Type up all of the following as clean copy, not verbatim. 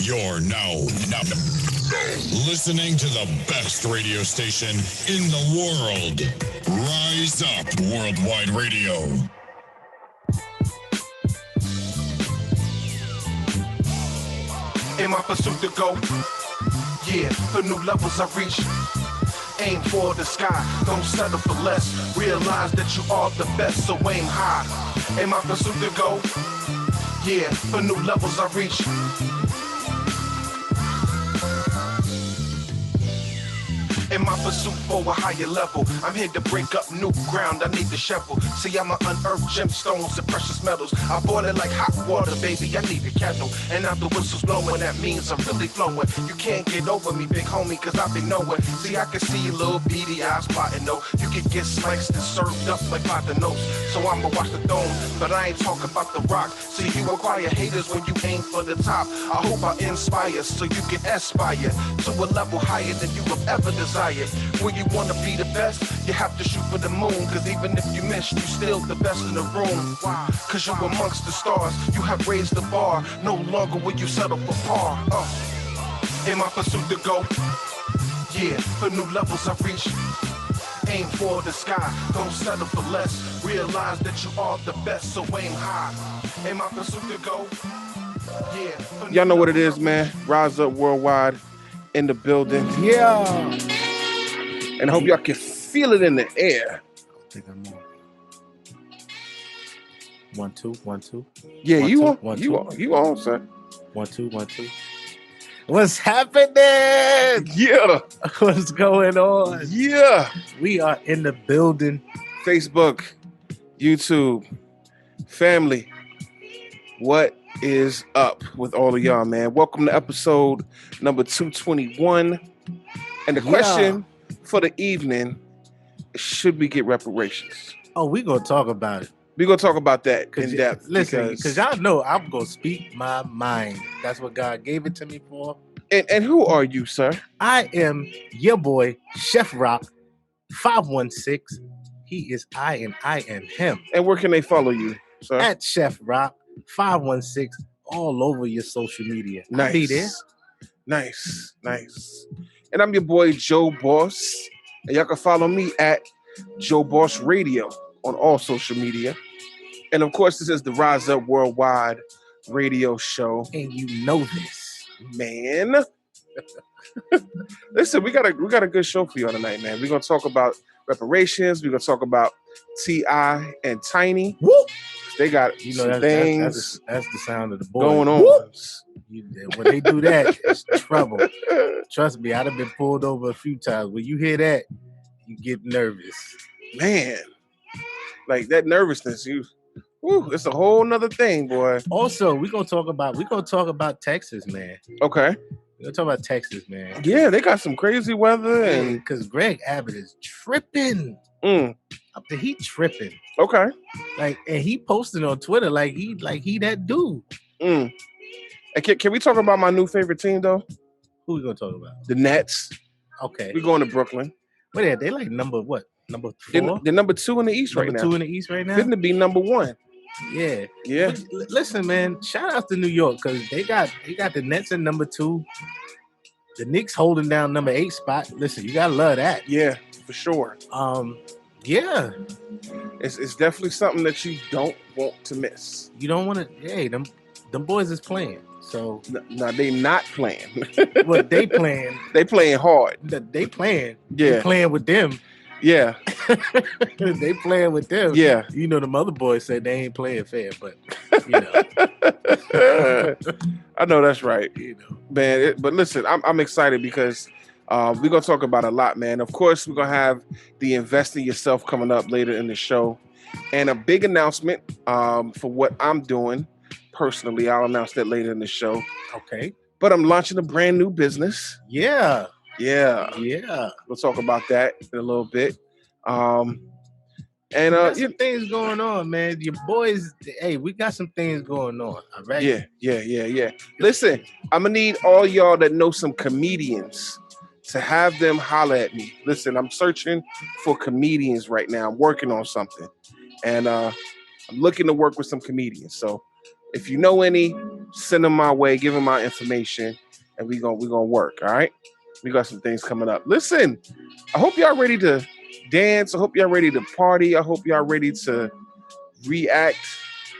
You're now listening to the best radio station in the world. Rise Up Worldwide Radio. In my pursuit to go, yeah, for new levels I reach. Aim for the sky, don't settle for less. Realize that you are the best, so aim high. In my pursuit to go, yeah, for new levels I reach. In my pursuit for a higher level, I'm here to break up new ground, I need the shovel. See, I'ma unearth gemstones and precious metals. I boil it like hot water, baby, I need a kettle. And now the whistle's blowing, that means I'm really flowing. You can't get over me, big homie, cause I've been nowhere. See, I can see your little beady eyes plotting, though. You can get sliced and served up like the notes. So I'ma watch the throne, but I ain't talking about the rock. See, you acquire haters when you aim for the top. I hope I inspire so you can aspire to a level higher than you have ever desired. When you wanna be the best, you have to shoot for the moon. Cause even if you miss, you still the best in the room. Why? Cause you're amongst the stars, you have raised the bar. No longer will you settle for par. In my pursuit to go, yeah, for new levels I reach. Aim for the sky, don't settle for less. Realize that you are the best, so aim high. In my pursuit to go, yeah. Y'all know what it is, man. Rise Up Worldwide in the building. Yeah. And I hope y'all can feel it in the air. I think I'm on. 1 2 1 2. Yeah, One, you two, on? one, You two. on? You on, sir? 1 2 1 2. What's happening? Yeah, What's going on? yeah. We are in the building. Facebook, YouTube, family. What is up with all of y'all, man? Welcome to episode number 221. And the question for the evening is, should we get reparations? Oh, we gonna talk about it. We're going to talk about that in depth. Listen, because y'all know I'm gonna speak my mind. That's what God gave it to me for. And who are you, sir? I am your boy, Chef Rock, 516. He is I and I am him. And where can they follow you, sir? At Chef Rock, 516, all over your social media. Nice. I'll be there. Nice. And I'm your boy, Joe Boss. And y'all can follow me at Joe Boss Radio on all social media. And of course, this is the Rise Up Worldwide radio show. And you know this. Man. Listen, we got a good show for you tonight, man. We're gonna talk about reparations. We're gonna talk about T.I. and Tiny. Woo! They got some things that's the sound of the boys. going on. When they do that, it's trouble. Trust me, I'd have been pulled over a few times. When you hear that, you get nervous. Man, like that nervousness, it's a whole nother thing, boy. Also, we're gonna talk about Texas, man. Okay. We're gonna talk about Texas, man. Yeah, they got some crazy weather, and because Greg Abbott is tripping. He tripping. Okay. And he posted on Twitter like he that dude. And can we talk about my new favorite team though? Who we gonna talk about? The Nets. Okay. We're going to Brooklyn. Wait, they like number what? Number 4? They're number 2 in the East right now. Number 2 in the East right now? Fitting to be number 1. Yeah. Yeah. But listen, man, shout out to New York because they got the Nets in number 2. The Knicks holding down number 8 spot. Listen, you gotta love that. Yeah, for sure. Yeah. It's definitely something that you don't want to miss. You don't want to. Hey, them boys is playing. So no, they not playing. What they playing? They playing hard. They playing. Yeah. They playing with them. Yeah. They playing with them. Yeah. You know, the other boys said they ain't playing fair, but you know. I know that's right. You know. Man, but listen, I'm excited because we're going to talk about a lot, man. Of course, we're going to have the Invest in Yourself coming up later in the show. And a big announcement for what I'm doing personally. I'll announce that later in the show. Okay. But I'm launching a brand new business. Yeah. We'll talk about that in a little bit. And got some things going on, man. Your boys, hey, we got some things going on. All right. Yeah. Listen, I'm gonna need all y'all that know some comedians to have them holler at me. Listen, I'm searching for comedians right now. I'm working on something, and I'm looking to work with some comedians. So If you know any, send them my way, give them my information, and we gonna work. All right. We got some things coming up. Listen, I hope y'all ready to dance. I hope y'all ready to party. I hope y'all ready to react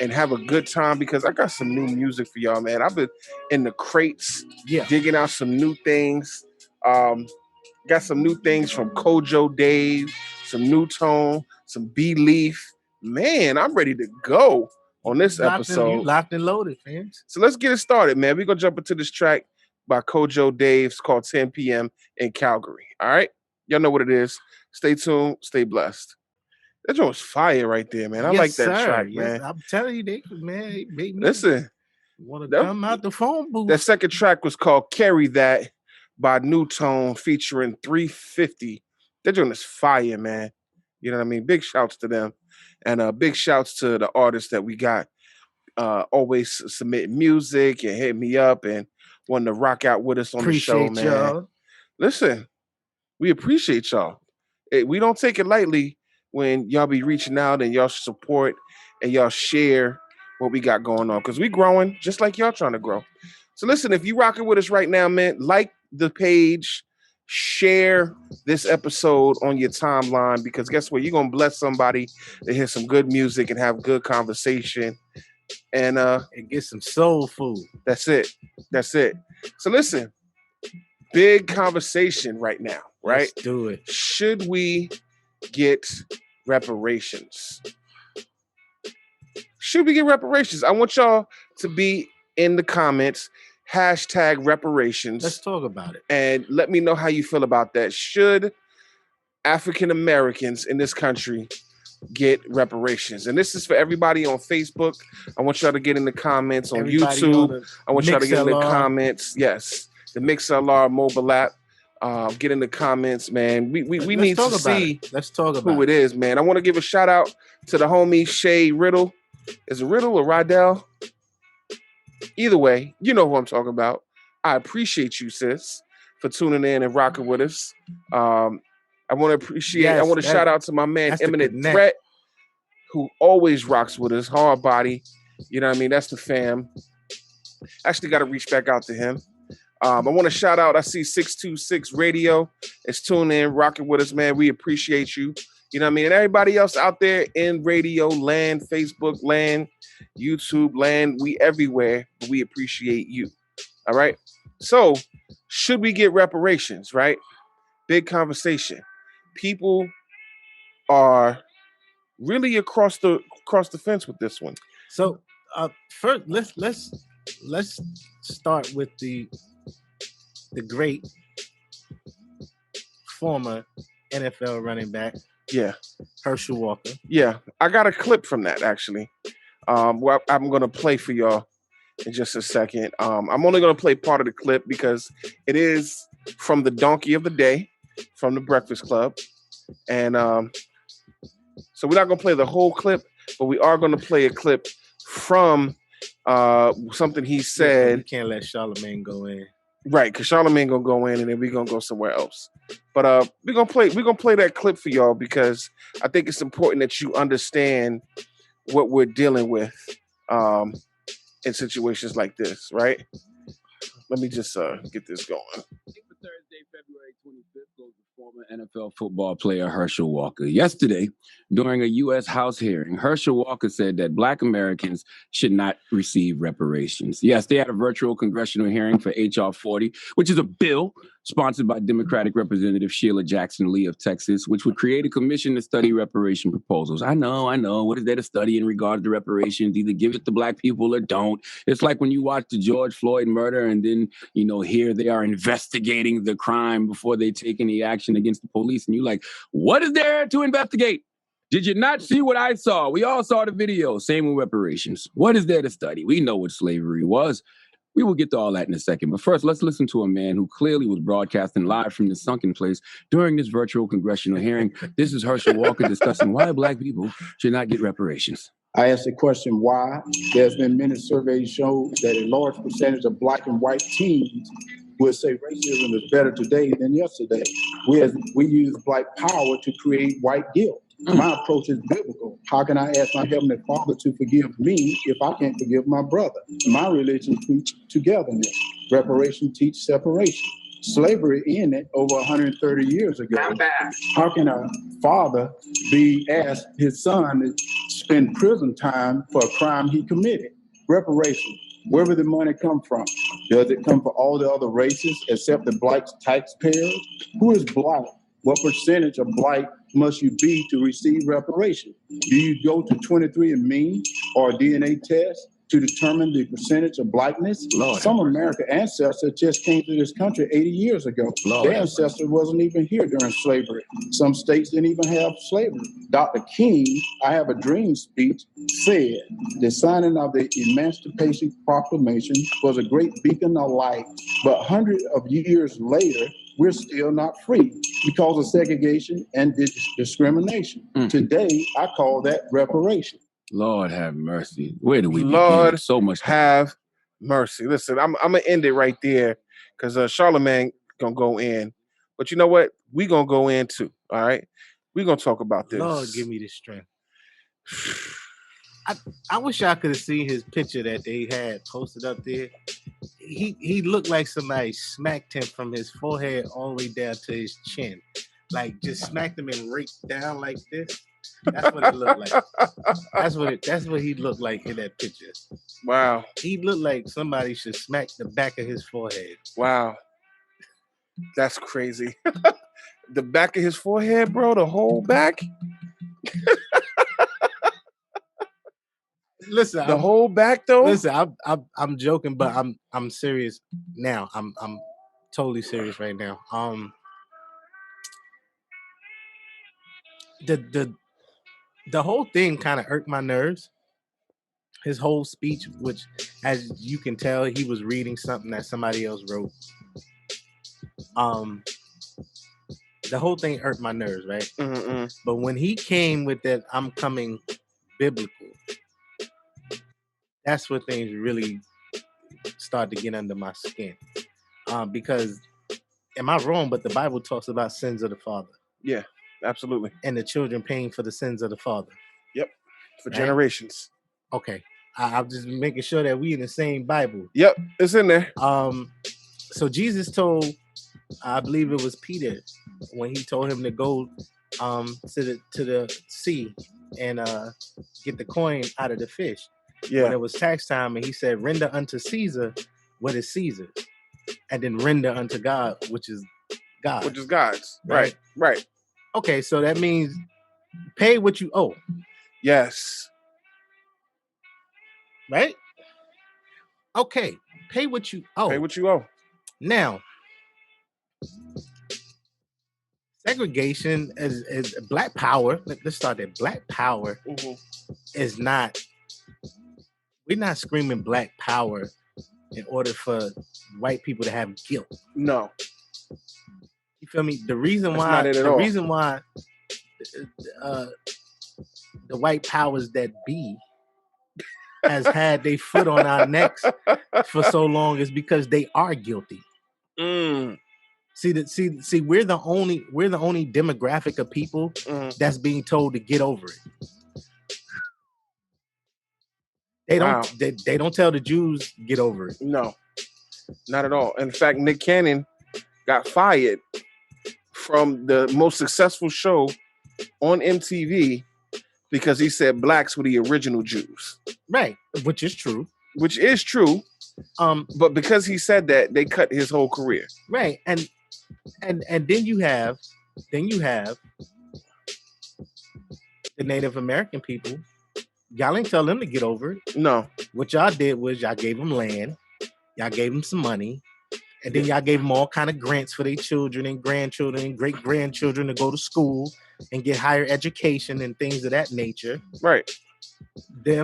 and have a good time because I got some new music for y'all, man. I've been in the crates, digging out some new things. Got some new things from Kojo Dave, some New Tone, some B Leaf. Man, I'm ready to go on this episode. You locked and loaded, man. So let's get it started, man. We're gonna jump into this track by Kojo Dave. It's called 10 p.m. in Calgary. All right. Y'all know what it is. Stay tuned, stay blessed. That joint was fire right there, man. I like that track, man. I'm telling you, man. Listen, want to come out the phone booth. That second track was called Carry That by New Tone featuring 350. That joint is fire, man. You know what I mean? Big shouts to them. And big shouts to the artists that we got always submitting music and hit me up and wanting to rock out with us on the show, man. Y'all. Listen, we appreciate y'all. We don't take it lightly when y'all be reaching out and y'all support and y'all share what we got going on because we growing just like y'all trying to grow. So listen, if you rocking with us right now, man, like the page, share this episode on your timeline because guess what? You're going to bless somebody to hear some good music and have good conversation and get some soul food. That's it. So listen, big conversation right now, right? Let's do it. Should we get reparations? Should we get reparations? I want y'all to be in the comments, #reparations. Let's talk about it. And let me know how you feel about that. Should African Americans in this country get reparations? And this is for everybody on Facebook. I want y'all to get in the comments on YouTube. I want y'all to get in the comments. Yes, the MixLR mobile app. Get in the comments, man. We need to see Let's talk about who it is, man. I want to give a shout out to the homie Shay Riddle. Is it Riddle or Rydell? Either way, you know who I'm talking about. I appreciate you, sis, for tuning in and rocking with us. I want to shout out to my man Eminent Threat, who always rocks with us. Hard body. You know what I mean? That's the fam. Actually got to reach back out to him. I want to shout out, I see 626 Radio is tuning in, rocking with us, man. We appreciate you. You know what I mean? And everybody else out there in radio land, Facebook land, YouTube land, we everywhere, but we appreciate you. All right? So, should we get reparations, right? Big conversation. People are really across the fence with this one. So, first, let's start with the great former NFL running back, Herschel Walker. Yeah, I got a clip from that actually. Well, I'm gonna play for y'all in just a second. I'm only gonna play part of the clip because it is from the Donkey of the Day from the Breakfast Club, and so we're not gonna play the whole clip, but we are gonna play a clip from something he said. We can't let Charlemagne go in. Right, because Charlemagne gonna go in and then we're gonna go somewhere else. But we're gonna play that clip for y'all because I think it's important that you understand what we're dealing with in situations like this, right? Let me just get this going. Thursday, February 25th, goes to former NFL football player Herschel Walker. Yesterday, during a U.S. House hearing, Herschel Walker said that Black Americans should not receive reparations. Yes, they had a virtual congressional hearing for H.R. 40, which is a bill sponsored by Democratic Representative Sheila Jackson Lee of Texas, which would create a commission to study reparation proposals. I know. What is there to study in regard to reparations? Either give it to Black people or don't. It's like when you watch the George Floyd murder and then, here they are investigating the crime before they take any action against the police. And you're like, what is there to investigate? Did you not see what I saw? We all saw the video. Same with reparations. What is there to study? We know what slavery was. We will get to all that in a second. But first, let's listen to a man who clearly was broadcasting live from the sunken place during this virtual congressional hearing. This is Herschel Walker discussing why Black people should not get reparations. I asked the question why. There's been many surveys show that a large percentage of Black and white teens would say racism is better today than yesterday. We use Black power to create white guilt. My approach is biblical. How can I ask my Heavenly Father to forgive me if I can't forgive my brother? My religion teaches togetherness. Reparation teaches separation. Slavery ended over 130 years ago. How can a father be asked his son to spend prison time for a crime he committed? Reparation. Where would the money come from? Does it come from all the other races except the black taxpayers? Who is black? What percentage of black must you be to receive reparation? Do you go to 23andMe or a DNA test to determine the percentage of blackness? Lord. Some American ancestors just came to this country 80 years ago. Lord. Their ancestor wasn't even here during slavery. Some states didn't even have slavery. Dr. King, I Have a Dream speech, said the signing of the Emancipation Proclamation was a great beacon of light, but hundreds of years later, we're still not free because of segregation and discrimination. Today, I call that reparation. Lord have mercy. Where do we Lord begin? So much. have mercy. Listen, I'm gonna end it right there because Charlemagne gonna go in, but you know what? We gonna go in too. All right, we gonna talk about this. Lord, give me the strength. I wish I could have seen his picture that they had posted up there. He looked like somebody smacked him from his forehead all the way down to his chin, like just smacked him and raked down like this. That's what it looked like. That's what he looked like in that picture. Wow. He looked like somebody should smack the back of his forehead. Wow. That's crazy. The back of his forehead, bro, the whole back. Listen, the whole back though. Listen, I'm joking, but I'm serious now. I'm totally serious right now. The whole thing kind of irked my nerves. His whole speech, which, as you can tell, he was reading something that somebody else wrote. The whole thing irked my nerves, right? Mm-mm. But when he came with that, I'm coming biblical. That's where things really start to get under my skin. Because, am I wrong? But the Bible talks about sins of the father. Yeah, absolutely. And the children paying for the sins of the father. Yep, for generations. Okay, I'm just making sure that we in the same Bible. Yep, it's in there. So Jesus told, I believe it was Peter, when he told him to go to the sea and get the coin out of the fish. Yeah. When it was tax time, and he said, "Render unto Caesar what is Caesar, and then render unto God, which is God." Which is God's. Right. Right. Okay, so that means pay what you owe. Yes. Right? Okay, pay what you owe. Pay what you owe. Now, segregation is black power. Let's start there. Black power is not. We're not screaming black power in order for white people to have guilt. No. You feel me? The reason That's why. not it at the all. reason why the white powers that be has had their foot on our necks for so long is because they are guilty. See, we're the only demographic of people that's being told to get over it. They don't tell the Jews get over it. No, not at all. In fact, Nick Cannon got fired from the most successful show on MTV because he said blacks were the original Jews. Right, which is true. Which is true. But because he said that, they cut his whole career. Right, and then you have the Native American people. Y'all ain't tell them to get over it. No. What y'all did was y'all gave them land, y'all gave them some money, and then y'all gave them all kind of grants for their children and grandchildren and great grandchildren to go to school and get higher education and things of that nature. Right. The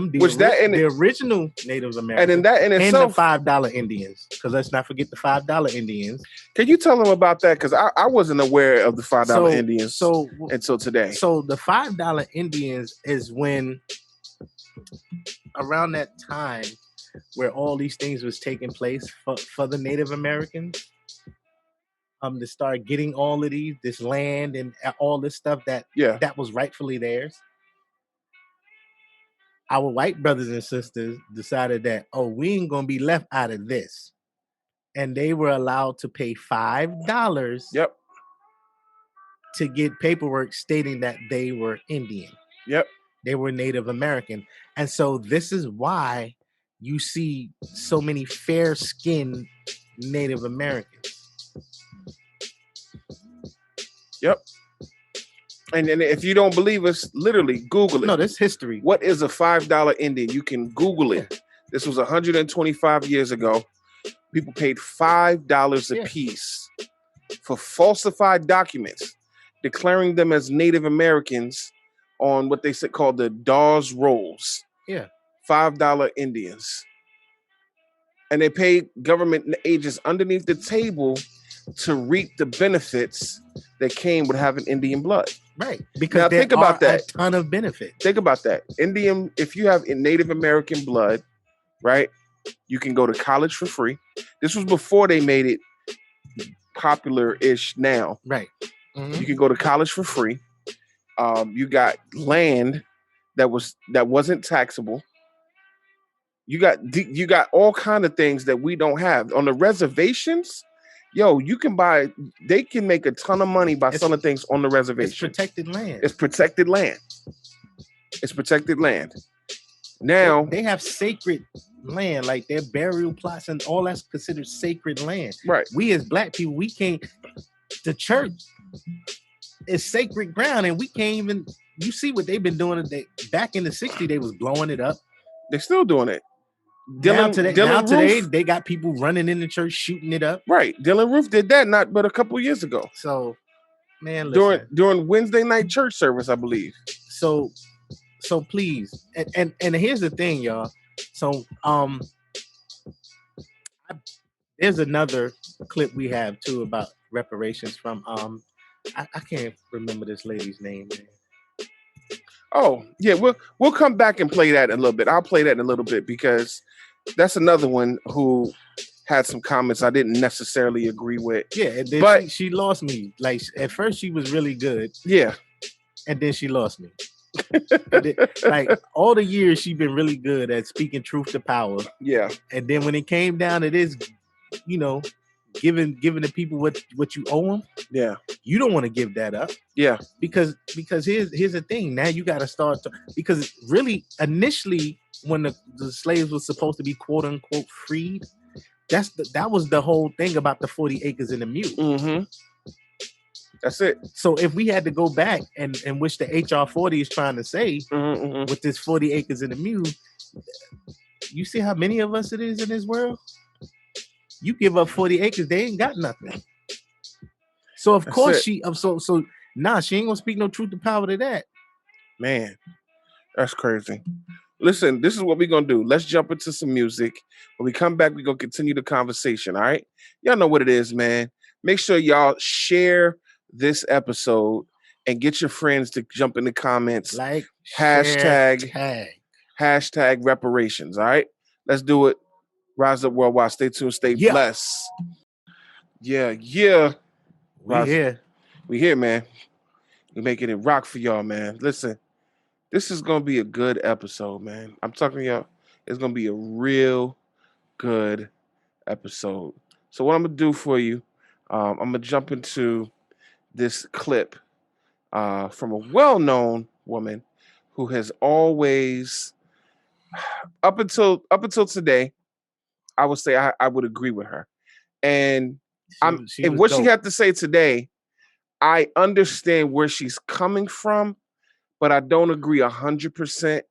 original Native Americans, and in itself, and the $5 Indians, because let's not forget the $5 Indians. Can you tell them about that? Because I wasn't aware of the $5 Indians until today. So the $5 Indians is when, around that time where all these things was taking place for the Native Americans, to start getting all of this land and all this stuff that was rightfully theirs. Our white brothers and sisters decided that, we ain't gonna be left out of this. And they were allowed to pay $5 to get paperwork stating that they were Indian. They were Native American. And so this is why you see so many fair-skinned Native Americans. And if you don't believe us, literally Google it. No, this history. What is a $5 Indian? You can Google it. This was 125 years ago. People paid $5 a piece for falsified documents, declaring them as Native Americans on what they said called the Dawes Rolls. $5 Indians. And they paid government agents underneath the table to reap the benefits that came with having Indian blood. Right. Because now think about that. A ton of benefit. Think about that. If you have Native American blood, right, you can go to college for free. This was before they made it popular-ish now. Right. You can go to college for free. You got land that wasn't taxable. You got all kind of things that we don't have. On the reservations, you can buy, they can make a ton of money by selling things on the reservation. It's protected land. It's protected land. It's protected land. Now they have sacred land, like their burial plots and all that's considered sacred land. Right. We as black people, we can't, the church is sacred ground and we can't even, you see what they've been doing. Back in the 60s, they was blowing it up. They're still doing it. Today, they got people running in the church shooting it up. Right. Dylan Roof did that not but a couple years ago. So, man, listen. During Wednesday night church service, I believe. So please, and here's the thing, y'all. So there's another clip we have too about reparations from I can't remember this lady's name, man. Oh, yeah, we'll come back and play that in a little bit. I'll play that in a little bit because that's another one who had some comments I didn't necessarily agree with. Yeah, and then but she lost me. Like at first she was really good. Yeah. And then she lost me. Then, like all the years she's been really good at speaking truth to power. Yeah. And then when it came down to this, giving the people what you owe them. Yeah. You don't want to give that up. Yeah. Because here's the thing. Now you got to start because really initially when the slaves were supposed to be quote unquote freed, that was the whole thing about the 40 acres and the mule. Mm-hmm. That's it. So if we had to go back and which the HR 40 is trying to say with this 40 acres and the mule, you see how many of us it is in this world? You give up 40 acres, they ain't got nothing. So of course she ain't gonna speak no truth to power to that. Man, that's crazy. Listen, this is what we're gonna do. Let's jump into some music. When we come back, we're gonna continue the conversation. All right. Y'all know what it is, man. Make sure y'all share this episode and get your friends to jump in the comments. Like hashtag reparations. All right. Let's do it. Rise Up Worldwide. Stay tuned. Stay blessed. Yeah. We here, man. We're making it rock for y'all, man. Listen, this is going to be a good episode, man. I'm talking to y'all. It's going to be a real good episode. So what I'm going to do for you, I'm going to jump into this clip from a well-known woman who has always, up until today, I would say I would agree with her. And what she had to say today, I understand where she's coming from, but I don't agree 100%.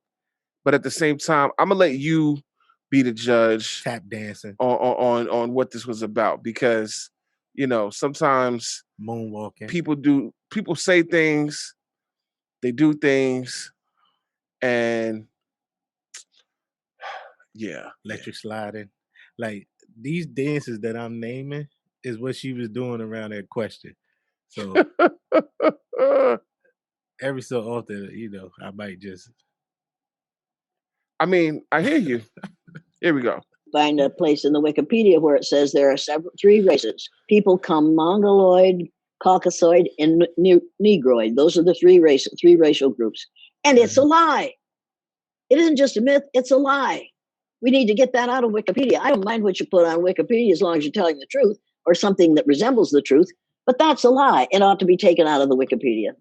But at the same time, I'm gonna let you be the judge. Tap dancing on what this was about, because sometimes moonwalking. People say things, they do things, and electric sliding. Like these dances that I'm naming is what she was doing around that question. So every so often, I might just. I mean, I hear you. Here we go. find a place in the Wikipedia where it says there are three races. People come Mongoloid, Caucasoid, and Negroid. Those are the three racial groups. And it's a lie. It isn't just a myth, it's a lie. We need to get that out of Wikipedia. I don't mind what you put on Wikipedia as long as you're telling the truth or something that resembles the truth, but that's a lie. It ought to be taken out of the Wikipedia.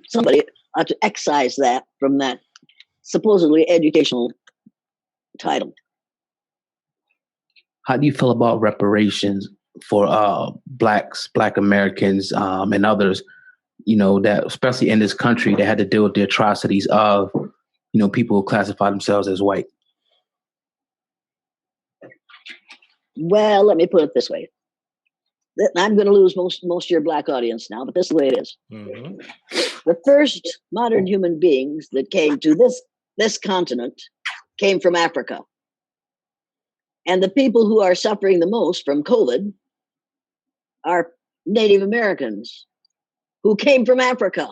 Somebody ought to excise that from that supposedly educational title. How do you feel about reparations for Black Americans and others, that especially in this country that had to deal with the atrocities of, people who classify themselves as white? Well, let me put it this way. I'm going to lose most of your Black audience now, but this is the way it is. Mm-hmm. The first modern human beings that came to this continent came from Africa. And the people who are suffering the most from COVID are Native Americans who came from Africa.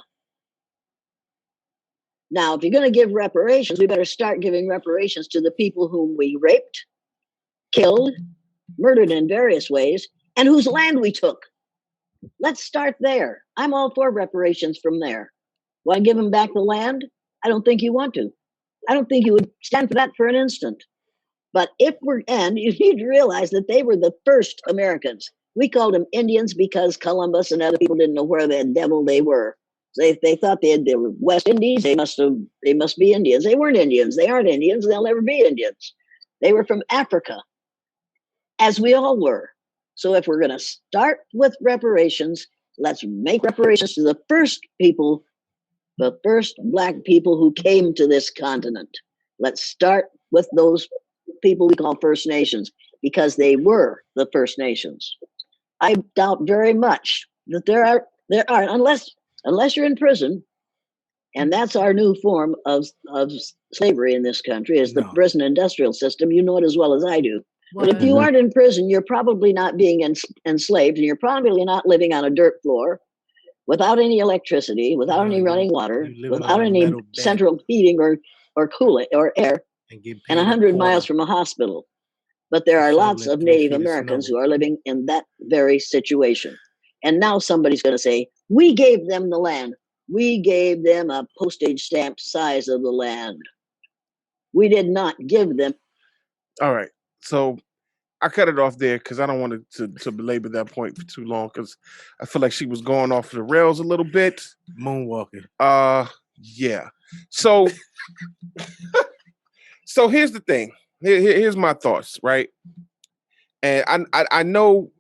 Now, if you're going to give reparations, we better start giving reparations to the people whom we raped, killed, murdered in various ways, and whose land we took. Let's start there. I'm all for reparations from there. Want to give them back the land? I don't think you want to. I don't think you would stand for that for an instant. But and you need to realize that they were the first Americans. We called them Indians because Columbus and other people didn't know where the devil they were. They thought they were West Indies. They must be Indians. They weren't Indians. They aren't Indians. They'll never be Indians. They were from Africa, as we all were. So if we're going to start with reparations, let's make reparations to the first people, the first Black people who came to this continent. Let's start with those people we call First Nations, because they were the First Nations. I doubt very much that there are unless you're in prison, and that's our new form of slavery in this country, is the prison industrial system. You know it as well as I do. But if you aren't in prison, you're probably not being enslaved, and you're probably not living on a dirt floor without any electricity, without any running water, without any central heating or cooling or air, and 100 miles from a hospital. But there are lots of Native Americans who are living in that very situation. And now somebody's going to say, we gave them the land. We gave them a postage stamp size of the land. We did not give them. All right. So I cut it off there because I don't want to belabor that point for too long, because I feel like she was going off the rails a little bit. Moonwalking. Yeah. So so here's the thing. Here's my thoughts, right? And I know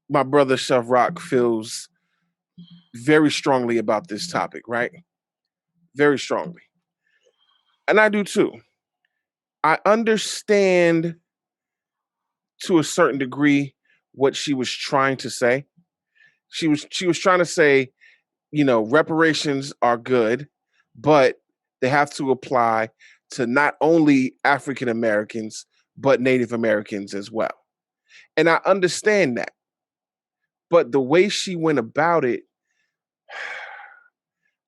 my brother Chef Rock feels very strongly about this topic, right? Very strongly. And I do too. I understand to a certain degree what she was trying to say. She was trying to say, reparations are good, but they have to apply to not only African Americans, but Native Americans as well. And I understand that. But the way she went about it,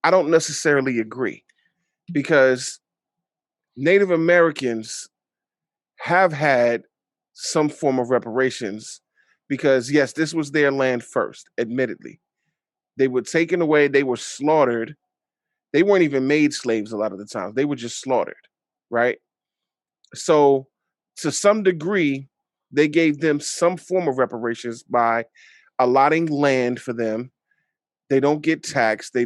I don't necessarily agree, because Native Americans have had some form of reparations, because yes, this was their land first, admittedly. They were taken away, they were slaughtered. They weren't even made slaves a lot of the time. They were just slaughtered, right? So to some degree, they gave them some form of reparations by allotting land for them. They don't get taxed. They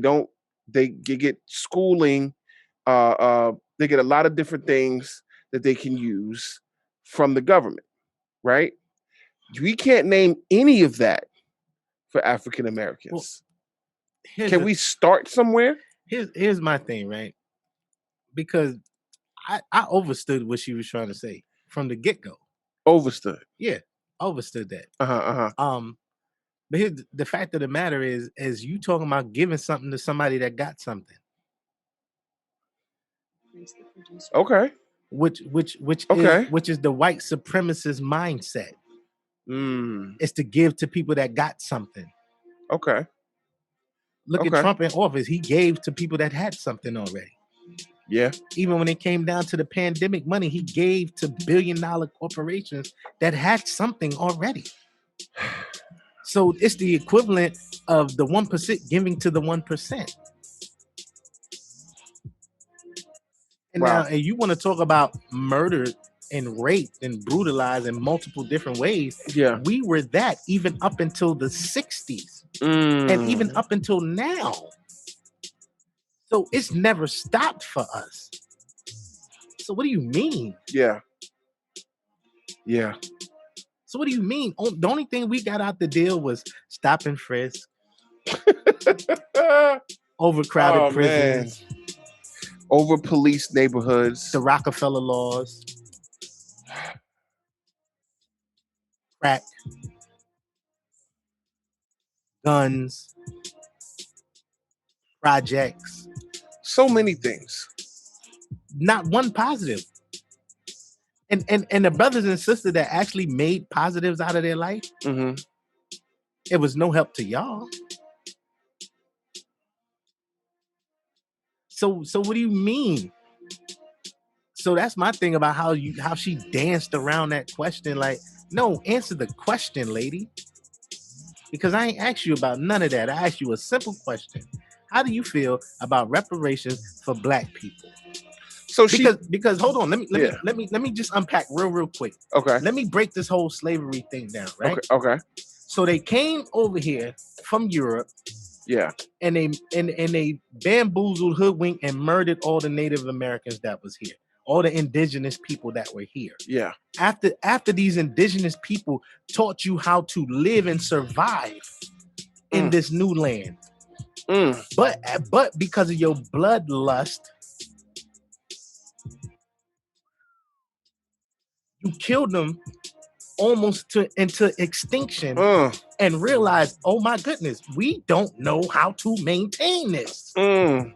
get schooling. They get a lot of different things that they can use from the government, right? We can't name any of that for African Americans. Well, can we start somewhere? Here's my thing, right? Because I overstood what she was trying to say from the get-go. Overstood. Yeah, overstood that. But here's the fact of the matter is you talking about giving something to somebody that got something. Okay. Which is the white supremacist mindset. It's to give to people that got something. Okay. Look at Trump in office. He gave to people that had something already. Yeah. Even when it came down to the pandemic money, he gave to billion-dollar corporations that had something already. So it's the equivalent of the 1% giving to the 1%. And Wow. now, and you want to talk about murdered and raped and brutalized in multiple different ways. Yeah. We were that even up until the 60s and even up until now. So it's never stopped for us. So what do you mean? Yeah. Yeah. So what do you mean? The only thing we got out the deal was stop and frisk, overcrowded prisons, over police neighborhoods, the Rockefeller laws, crack, guns, projects. So many things. Not one positive. And the brothers and sisters that actually made positives out of their life, it was no help to y'all. So what do you mean? So that's my thing about how she danced around that question. Like, no, answer the question, lady. Because I ain't asked you about none of that. I asked you a simple question. How do you feel about reparations for Black people? So because hold on, let me just unpack real quick. Okay. Let me break this whole slavery thing down, right? Okay. So they came over here from Europe. Yeah. And they bamboozled, hoodwinked, and murdered all the Native Americans that was here, all the indigenous people that were here. Yeah. After these indigenous people taught you how to live and survive in this new land. But because of your bloodlust, you killed them almost into extinction and realized, oh my goodness, we don't know how to maintain this. Man,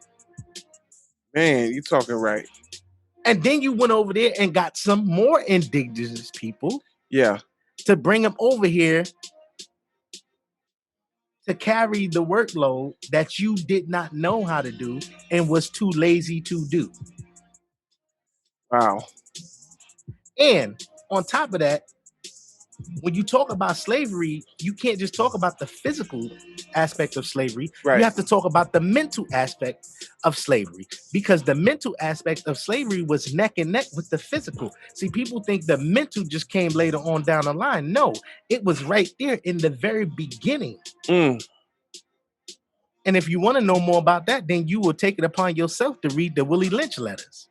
you're talking right. And then you went over there and got some more indigenous people. Yeah. To bring them over here to carry the workload that you did not know how to do and was too lazy to do. Wow. And on top of that, when you talk about slavery, you can't just talk about the physical aspect of slavery. Right. You have to talk about the mental aspect of slavery, because the mental aspect of slavery was neck and neck with the physical. See, people think the mental just came later on down the line. No, it was right there in the very beginning. And if you want to know more about that, then you will take it upon yourself to read the Willie Lynch letters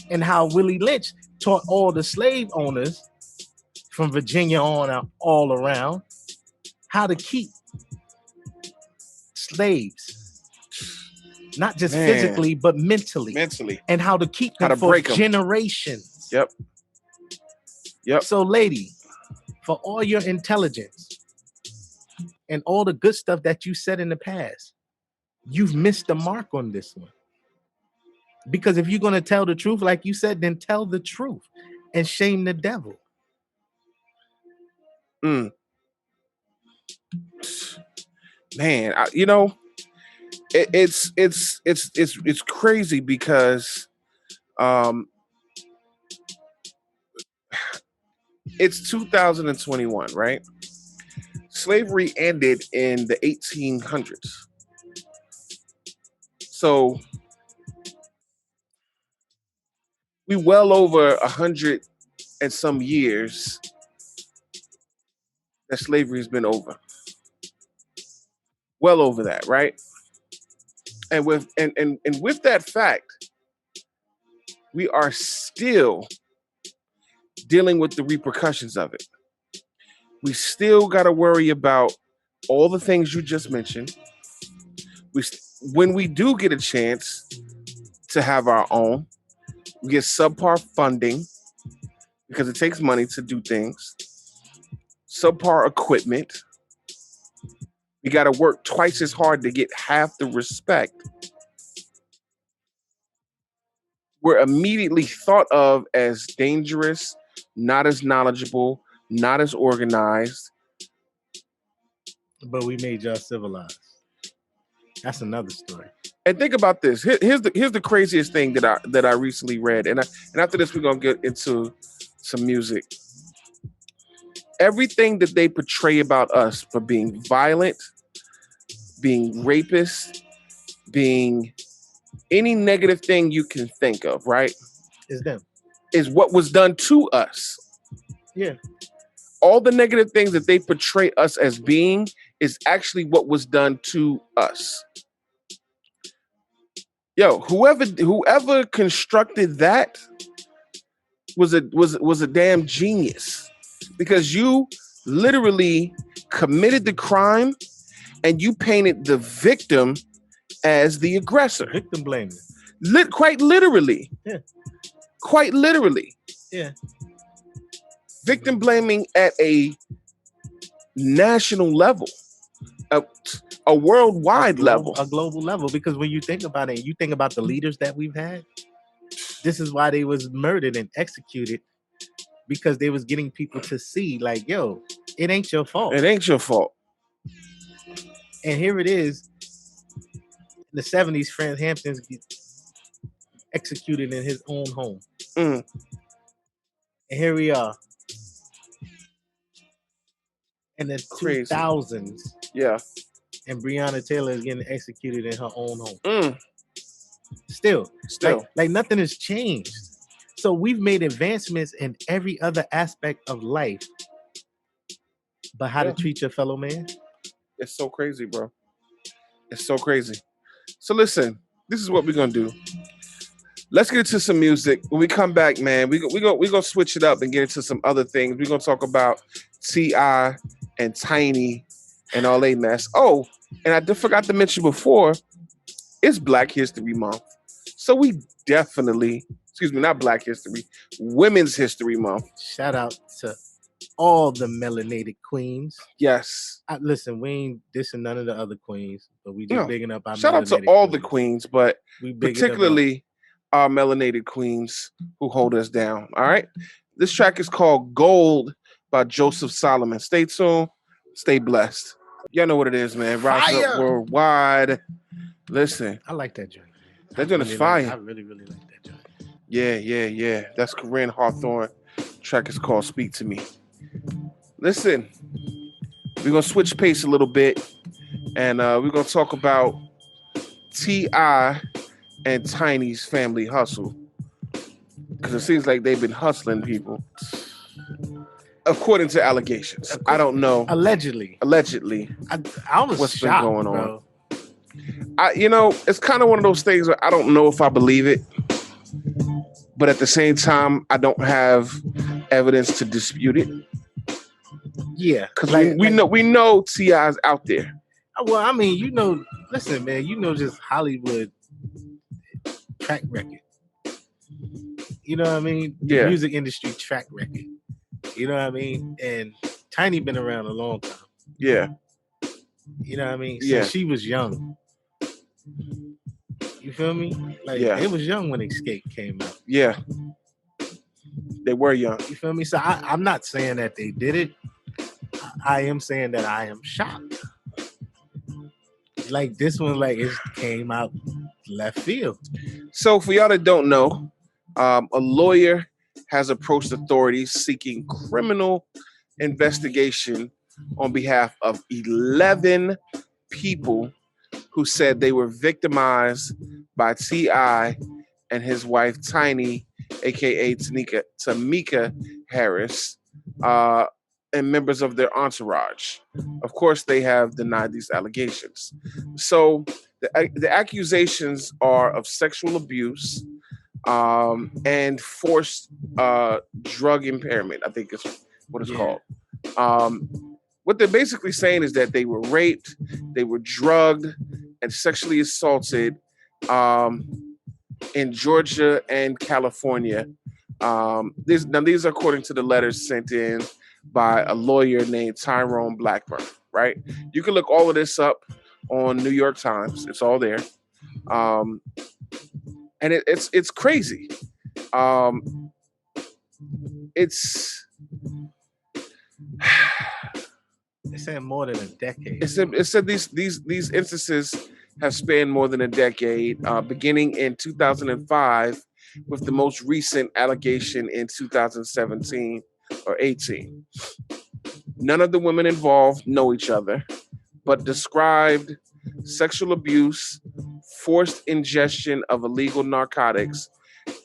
and how Willie Lynch taught all the slave owners from Virginia on all around how to keep slaves, not just physically, but mentally, and how to keep them for generations. Yep. So, lady, for all your intelligence and all the good stuff that you said in the past, you've missed the mark on this one. Because if you're going to tell the truth, like you said, then tell the truth and shame the devil. Man, it's crazy because it's 2021, right? Slavery ended in the 1800s. So we well over 100 and some years that slavery has been over. Well over that, right? And with that fact, we are still dealing with the repercussions of it. We still got to worry about all the things you just mentioned. When we do get a chance to have our own, we get subpar funding because it takes money to do things. Subpar equipment. We got to work twice as hard to get half the respect. We're immediately thought of as dangerous, not as knowledgeable, not as organized. But we made y'all civilized. That's another story. And think about this. Here's the craziest thing that I recently read, and after this we're gonna get into some music. Everything that they portray about us for being violent, being rapists, being any negative thing you can think of, right? Is them. Is what was done to us. Yeah. All the negative things that they portray us as being is actually what was done to us. Yo, whoever constructed that was a damn genius, because you literally committed the crime and you painted the victim as the aggressor. Victim blaming. Quite literally. Yeah. Quite literally. Yeah. Victim blaming at a national level, a worldwide level, a global level. Because when you think about it, you think about the leaders that we've had. This is why they was murdered and executed, because they was getting people to see, like, yo, it ain't your fault. It ain't your fault. And here it is. In the 70s, Fred Hampton's executed in his own home. Mm. And here we are. In the Crazy. 2000s. Yeah. And Breonna Taylor is getting executed in her own home. Mm. Still. Still. Like nothing has changed. So we've made advancements in every other aspect of life. But how to treat your fellow man? It's so crazy, bro. It's so crazy. So listen, this is what we're gonna do. Let's get into some music. When we come back, man, we're gonna switch it up and get into some other things. We're gonna talk about T.I. and Tiny and all they mess. Oh, and I forgot to mention before, it's Black History Month. So we definitely, not Black History, Women's History Month. Shout out to all the melanated queens. Yes. Listen, we ain't dissing none of the other queens, but we just bigging up our shout out to all the queens, but particularly our melanated queens who hold us down. All right. This track is called Gold by Joseph Solomon. Stay tuned. Stay blessed. Y'all know what it is, man. Rise Up Worldwide. Listen. I like that joint. That joint is fire. I really, really like that joint. Yeah. That's Corinne Hawthorne. Track is called Speak to Me. Listen, we're going to switch pace a little bit, and we're going to talk about T.I. and Tiny's family hustle, because it seems like they've been hustling people, according to allegations. I don't know. Allegedly. I was what's shocked, been going on. Bro. It's kind of one of those things where I don't know if I believe it, but at the same time, I don't have evidence to dispute it. Yeah, because we know T.I.'s out there. Well, I mean, listen, man, just Hollywood track record. You know what I mean? Yeah. The music industry track record. You know what I mean? And Tiny been around a long time. Yeah. You know what I mean? Since she was young. You feel me? Like, it was young when Escape came out. Yeah. They were young. You feel me? So I'm not saying that they did it. I am saying that I am shocked. Like, this one, like, it came out left field. So for y'all that don't know, a lawyer has approached authorities seeking criminal investigation on behalf of 11 people who said they were victimized by T.I. and his wife Tiny, aka Tamika Harris, and members of their entourage. Of course, they have denied these allegations. So the accusations are of sexual abuse and forced drug impairment, I think is what it's called. What they're basically saying is that they were raped, they were drugged, and sexually assaulted in Georgia and California. These are according to the letters sent in by a lawyer named Tyrone Blackburn, right? You can look all of this up on New York Times. It's all there. And it's crazy. It's They said more than a decade. It said these instances have spanned more than a decade, beginning in 2005 with the most recent allegation in 2017 or 18. None of the women involved know each other, but described sexual abuse, forced ingestion of illegal narcotics,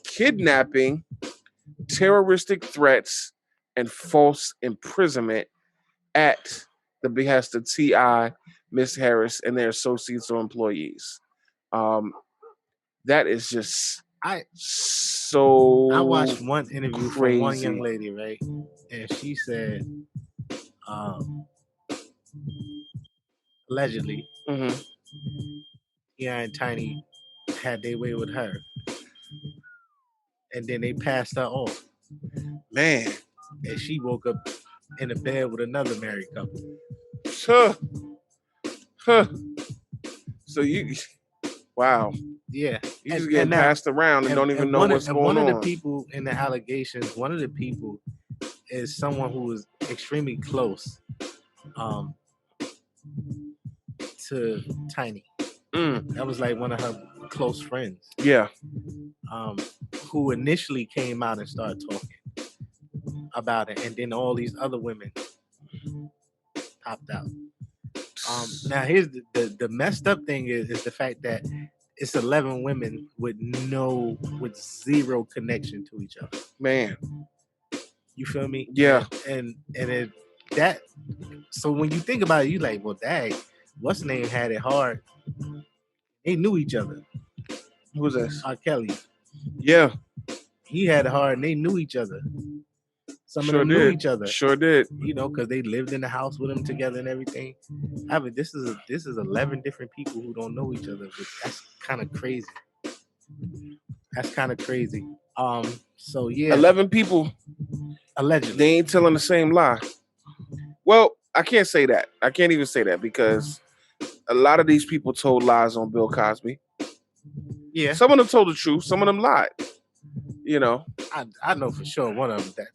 kidnapping, terroristic threats, and false imprisonment at the behest of T.I., Miss Harris, and their associates or employees. That is just I so watched one interview from one young crazy. lady, right? And she said, allegedly, Mhm. T.I. and Tiny had their way with her. And then they passed her off. Man. And she woke up in a bed with another married couple. Huh. Huh. So you, wow. Yeah. You just getting passed around and don't even know what's going on. One of the people in the allegations, one of the people is someone who was extremely close to Tiny. That was like one of her close friends. Yeah. Who initially came out and started talking about it, and then all these other women popped out. Now here's the messed up thing is the fact that it's 11 women with zero connection to each other. Man. You feel me? Yeah. And that so when you think about it, you like, well, dang, what's the name had it hard. They knew each other. Who was this? R. Kelly. Yeah. He had it hard and they knew each other. Some sure of them did. knew each other. Sure did. You know, because they lived in the house with them together and everything. I mean, this is 11 different people who don't know each other. But that's kind of crazy. That's kind of crazy. So yeah, 11 people. Allegedly, they ain't telling the same lie. Well, I can't say that. I can't even say that because a lot of these people told lies on Bill Cosby. Yeah, some of them told the truth. Some of them lied. You know, I know for sure one of them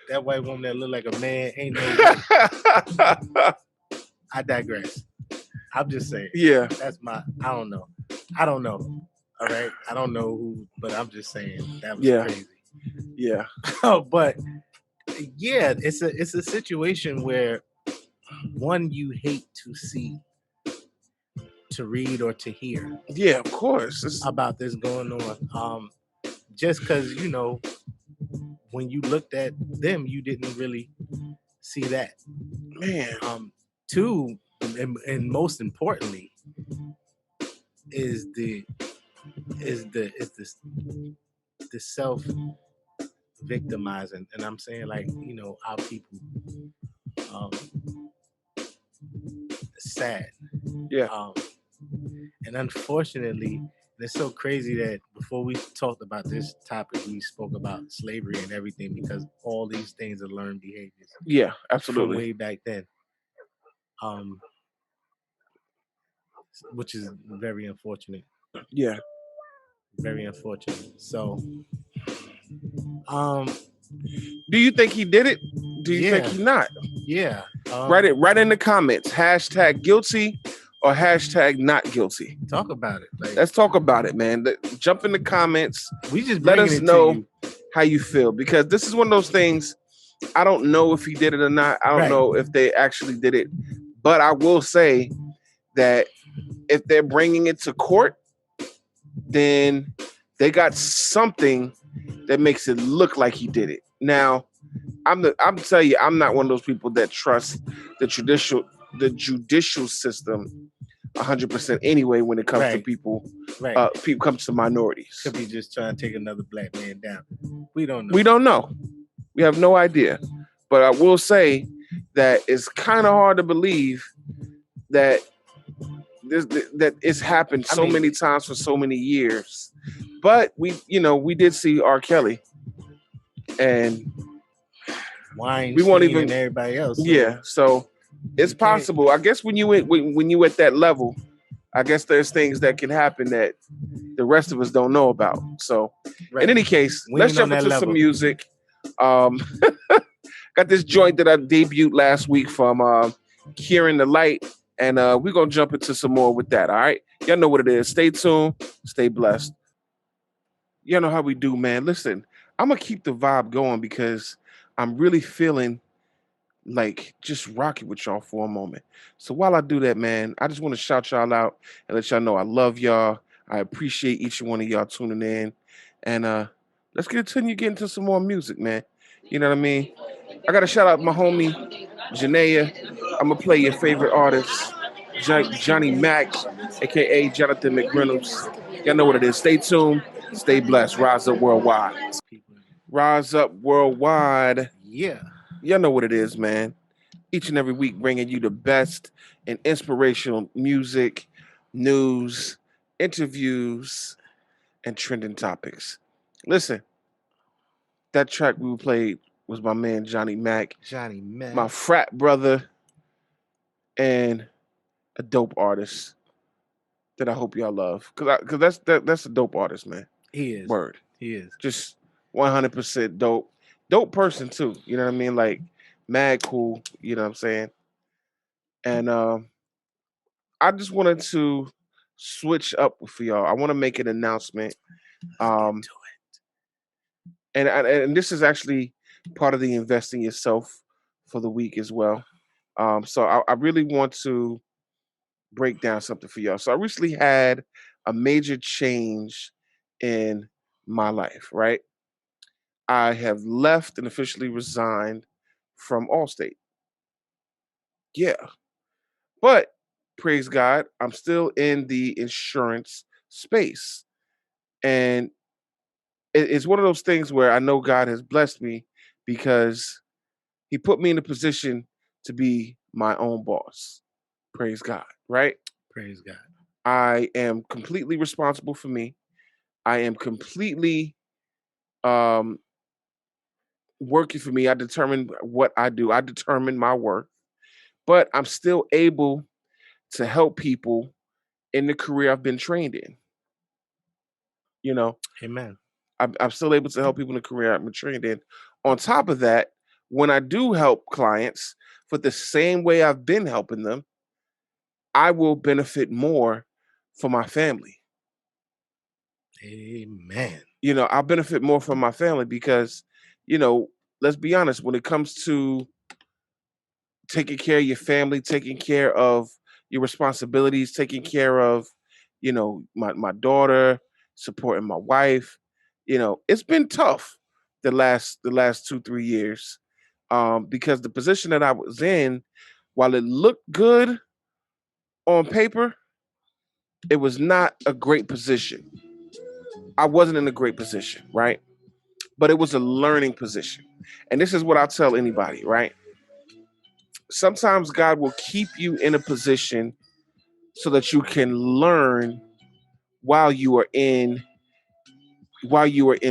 that white woman that looked like a man ain't no way. I digress. I'm just saying. Yeah, that's my. I don't know. All right, I don't know who, but I'm just saying that was crazy. Yeah. But yeah, it's a situation where one you hate to see, to read or to hear. Yeah, of course. About this going on. Just because, you know, when you looked at them, you didn't really see that. Man. Two, and most importantly, is the self victimizing. And I'm saying, like, you know, our people sad. Yeah. And unfortunately, it's so crazy that before we talked about this topic, we spoke about slavery and everything because all these things are learned behaviors. Yeah, absolutely. From way back then. Which is very unfortunate. Yeah. Very unfortunate. So, do you think he did it? Do you think he not? Yeah. Write it in the comments. # guilty or # not guilty. Talk about it. Let's talk about it, man. Jump in the comments. We just let us know how you feel because this is one of those things. I don't know if he did it or not. I don't know if they actually did it, but I will say that if they're bringing it to court, then they got something that makes it look like he did it. Now, I'm telling you, I'm not one of those people that trust the judicial system 100% anyway when it comes to people. People comes to minorities. Could be just trying to take another black man down. We don't know. We don't know. We have no idea. But I will say that it's kind of hard to believe that that it's happened so many times for so many years. But we did see R. Kelly, and Weinstein we won't even and everybody else. So it's possible. I guess when you at that level, I guess there's things that can happen that the rest of us don't know about. So in any case, let's jump into some music. Got this joint that I debuted last week from Kieran the Light. And we're going to jump into some more with that. All right. Y'all know what it is. Stay tuned. Stay blessed. Y'all know how we do, man. Listen, I'm going to keep the vibe going because I'm really feeling like just rock it with y'all for a moment. So while I do that, man, I just want to shout y'all out and let y'all know I love y'all. I appreciate each one of y'all tuning in. And let's continue getting to some more music, man. You know what I mean? I got to shout out my homie, Janaea. I'm going to play your favorite artist, Johnny Mack, a.k.a. Jonathan McReynolds. Y'all know what it is. Stay tuned. Stay blessed. Rise up worldwide. Rise up worldwide. Yeah. Y'all know what it is, man. Each and every week bringing you the best in inspirational music, news, interviews, and trending topics. Listen, that track we played was my man Johnny Mack, Johnny Mack. my frat brother, and a dope artist that I hope y'all love. Cause that's a dope artist, man. He is. Word. He is. Just 100% dope. Dope person too. You know what I mean? Like mad cool. You know what I'm saying? And I just wanted to switch up for y'all. I want to make an announcement. And this is actually part of the Invest in Yourself for the week as well. So I really want to break down something for y'all. So I recently had a major change in my life, right? I have left and officially resigned from Allstate. Yeah. But praise God, I'm still in the insurance space. And it's one of those things where I know God has blessed me because he put me in a position to be my own boss. Praise God, right? Praise God. I am completely responsible for me. I am completely um, working for me. I determine what I do. I determine my work, but I'm still able to help people in the career I've been trained in. You know, Amen. I'm still able to help people in the career I've been trained in. On top of that, when I do help clients for the same way I've been helping them, I will benefit more for my family. Amen. You know, I'll benefit more from my family because, you know, let's be honest, when it comes to taking care of your family, taking care of your responsibilities, taking care of, you know, my daughter, supporting my wife, you know, it's been tough the last 2-3 years. Because the position that I was in, while it looked good on paper, it was not a great position. I wasn't in a great position, right? But it was a learning position. And this is what I tell anybody, right? Sometimes God will keep you in a position so that you can learn while you are in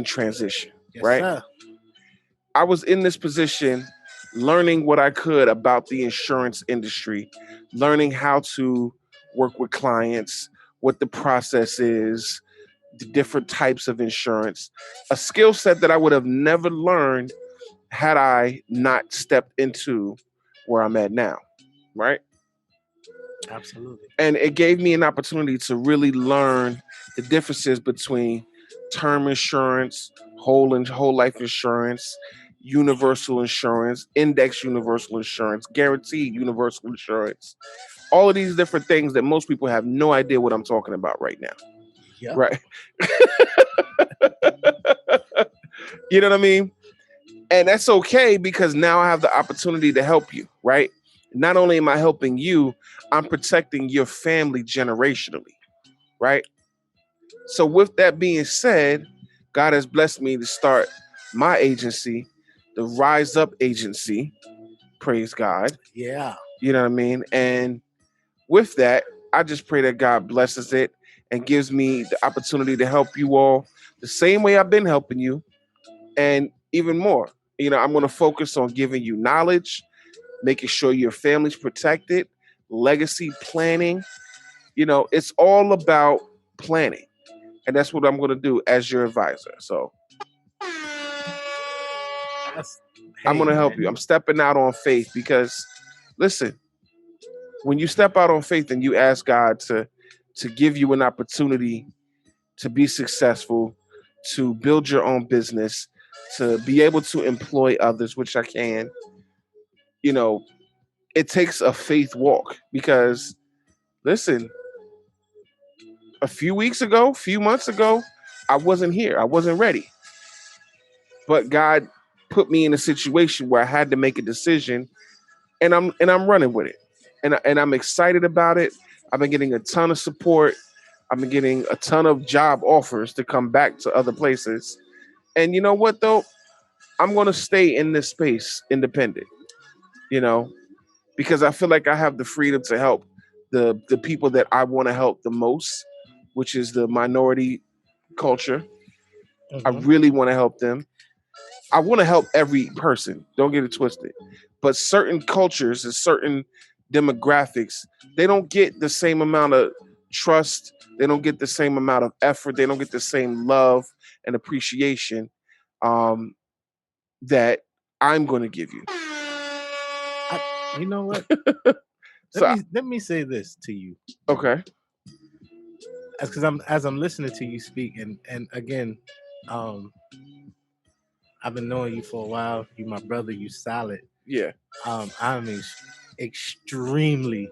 transition, Yes, right? sir. I was in this position learning what I could about the insurance industry, learning how to work with clients, what the process is, the different types of insurance, a skill set that I would have never learned had I not stepped into where I'm at now, right? Absolutely. And it gave me an opportunity to really learn the differences between term insurance, whole life insurance, universal insurance, index universal insurance, guaranteed universal insurance. All of these different things that most people have no idea what I'm talking about right now. Yep. Right. You know what I mean? And that's okay because now I have the opportunity to help you, right? Not only am I helping you, I'm protecting your family generationally, right? So with that being said, God has blessed me to start my agency, the Rise Up Agency. Praise God. Yeah. You know what I mean? And with that, I just pray that God blesses it and gives me the opportunity to help you all the same way I've been helping you and even more. You know, I'm going to focus on giving you knowledge, making sure your family's protected, legacy planning. You know, it's all about planning. And that's what I'm going to do as your advisor. So I'm going to help you. I'm stepping out on faith because, listen, when you step out on faith and you ask God to give you an opportunity to be successful, to build your own business, to be able to employ others, which I can, you know, it takes a faith walk because listen, a few months ago, I wasn't here. I wasn't ready. But God put me in a situation where I had to make a decision and I'm running with it. And I'm excited about it. I've been getting a ton of support. I've been getting a ton of job offers to come back to other places. And you know what though? I'm going to stay in this space independent, you know, because I feel like I have the freedom to help the people that I want to help the most, which is the minority culture. I really want to help them. I want to help every person. Don't get it twisted. But certain cultures and certain demographics, they don't get the same amount of trust. They don't get the same amount of effort. They don't get the same love and appreciation that I'm going to give you. You know what? Let me say this to you. Okay. Because I'm listening to you speak, and again, I've been knowing you for a while. You my brother. You solid. Yeah. I'm extremely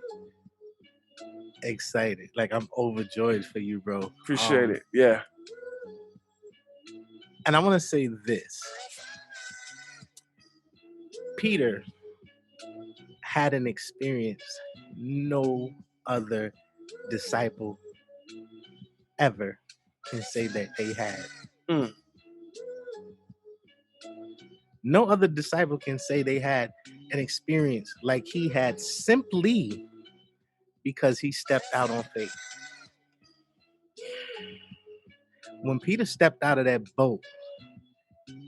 excited. Like I'm overjoyed for you, bro. Appreciate it. Yeah. And I want to say this. Peter had an experience no other disciple ever can say that they had. No other disciple can say they had an experience like he had simply because he stepped out on faith. When Peter stepped out of that boat,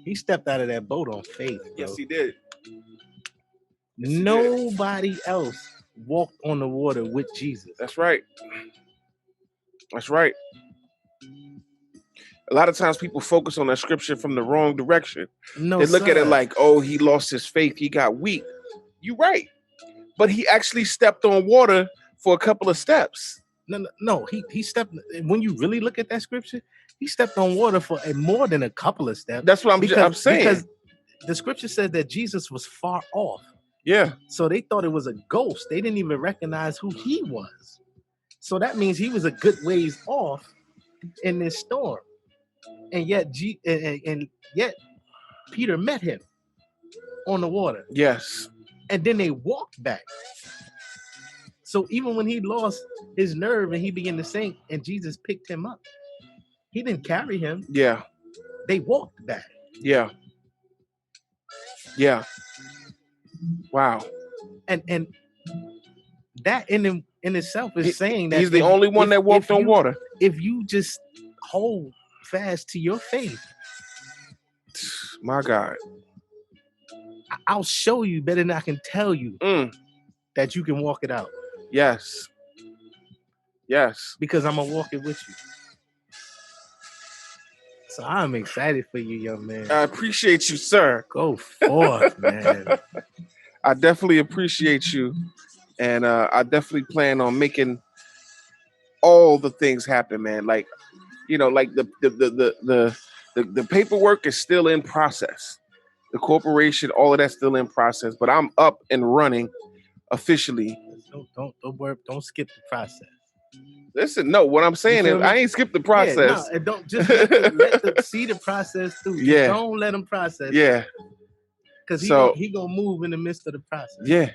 he stepped out of that boat on faith. Bro. Yes, he did. Nobody else walked on the water with Jesus. That's right. That's right. A lot of times people focus on that scripture from the wrong direction. They look at it like, oh, he lost his faith. He got weak. You're right. But he actually stepped on water for a couple of steps. No. He stepped. When you really look at that scripture, he stepped on water for more than a couple of steps. That's what I'm saying. Because the scripture said that Jesus was far off. Yeah. So they thought it was a ghost. They didn't even recognize who he was. So that means he was a good ways off in this storm. And yet Peter met him on the water. Yes. And then they walked back. So even when he lost his nerve and he began to sink and Jesus picked him up, he didn't carry him. Yeah. They walked back. Yeah. Yeah. Wow. And that in itself is saying that he's the only one that walked on water. If you just hold fast to your faith, my God, I'll show you better than I can tell you that you can walk it out. Yes. Yes. Because I'm gonna walk it with you. So I'm excited for you, young man. I appreciate you, sir. Go forth, man. I definitely appreciate you. And I definitely plan on making all the things happen, man. Like, you know, like the paperwork is still in process. The corporation, all of that's still in process. But I'm up and running officially. Don't worry. Don't skip the process. Listen, no. What I'm saying is, I ain't skipped the process. Yeah, no, don't just let them see the process through. Yeah. Just don't let them process. Yeah. Because he gonna move in the midst of the process. Yeah.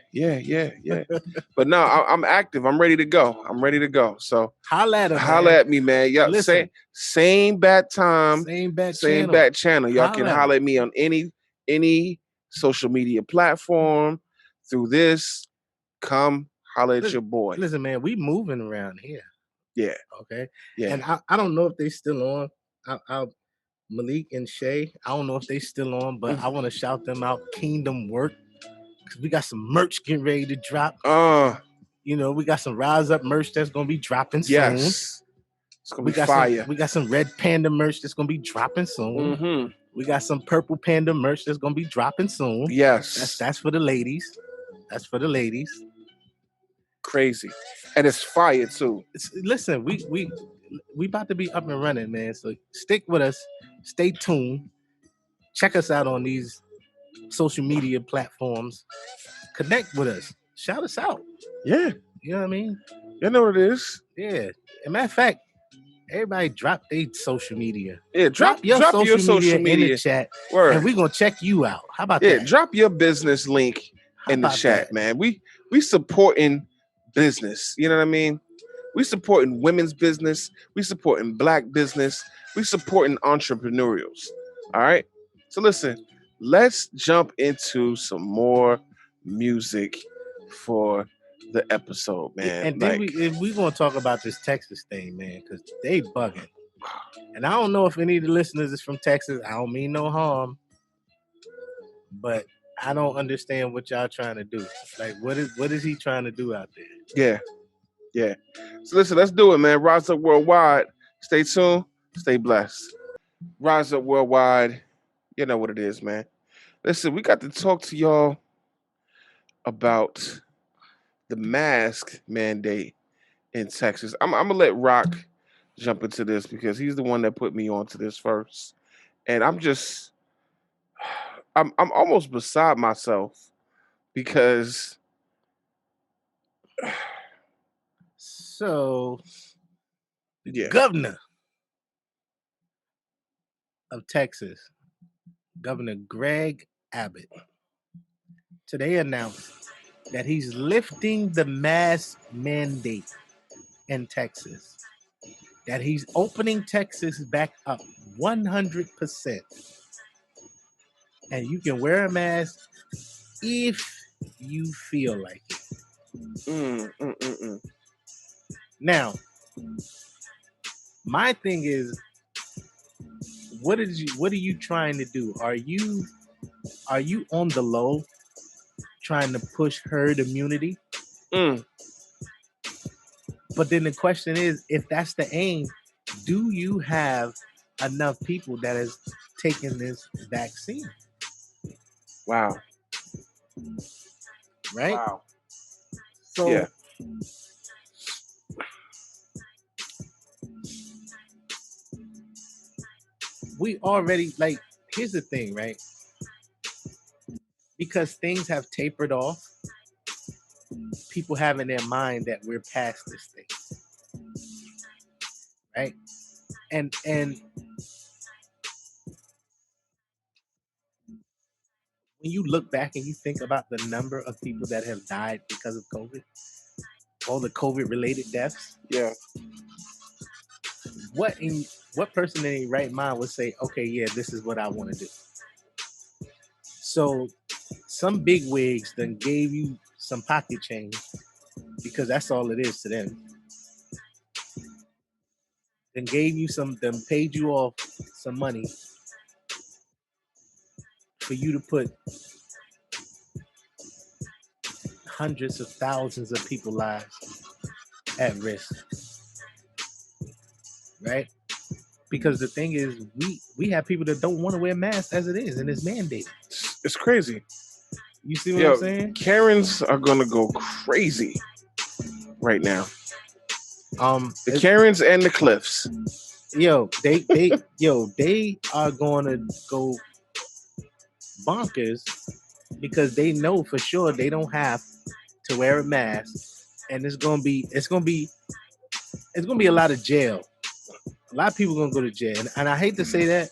But no, I'm active. I'm ready to go. So holla at me, man. Y'all same bat time, same bat channel. Y'all can holla at me on any social media platform through this. Come holla at your boy. Listen, man, we moving around here. Yeah. Okay. Yeah. And I don't know if they still on. Malik and Shay, I don't know if they still on, but I want to shout them out. Kingdom Work, because we got some merch getting ready to drop. You know, we got some Rise Up merch that's gonna be dropping soon. Yes, it's gonna be fire. We got some Red Panda merch that's gonna be dropping soon. Mm-hmm. We got some Purple Panda merch that's gonna be dropping soon. Yes, that's for the ladies. That's for the ladies. Crazy. And it's fire too. Listen, we about to be up and running, man. So stick with us. Stay tuned. Check us out on these social media platforms. Connect with us. Shout us out. Yeah. You know what I mean? You know what it is. Yeah. As a matter of fact, everybody drop their social media. Yeah, drop your social media in the chat. Word. And we're gonna check you out. How about Yeah, that? drop your business link in the chat, man. We supporting business. You know what I mean? We supporting women's business. We supporting black business. We supporting entrepreneurials. All right. So listen, let's jump into some more music for the episode, man. And then we gonna talk about this Texas thing, man, because they bugging. And I don't know if any of the listeners is from Texas. I don't mean no harm, but I don't understand what y'all trying to do. Like, what is he trying to do out there? Yeah. So listen, let's do it, man. Rise Up Worldwide. Stay tuned. Stay blessed. Rise Up Worldwide. You know what it is, man. Listen, we got to talk to y'all about the mask mandate in Texas. I'm gonna let Rock jump into this because he's the one that put me onto this first. And I'm almost beside myself because so the governor of Texas, Governor Greg Abbott, today announced that he's lifting the mask mandate in Texas, that he's opening Texas back up 100%. And you can wear a mask if you feel like it. Now, my thing is, what are you trying to do? Are you on the low trying to push herd immunity? But then the question is, if that's the aim, do you have enough people that has taken this vaccine? Wow. Right? Wow. So yeah. We already, like, here's the thing, right? Because things have tapered off, people have in their mind that we're past this thing. Right? And when you look back and you think about the number of people that have died because of COVID, all the COVID related deaths. Yeah. What person in their right mind would say, okay, yeah, this is what I want to do? So some big wigs then gave you some pocket change, because that's all it is to them. Then paid you off some money for you to put hundreds of thousands of people's lives at risk. Right? Because the thing is, we have people that don't want to wear masks as it is, and it's mandated. It's crazy. You see what I'm saying? Karens are gonna go crazy right now. The Karens and the Cliffs. They are gonna go bonkers because they know for sure they don't have to wear a mask, and it's gonna be a lot of jail. A lot of people gonna go to jail, and I hate to say that,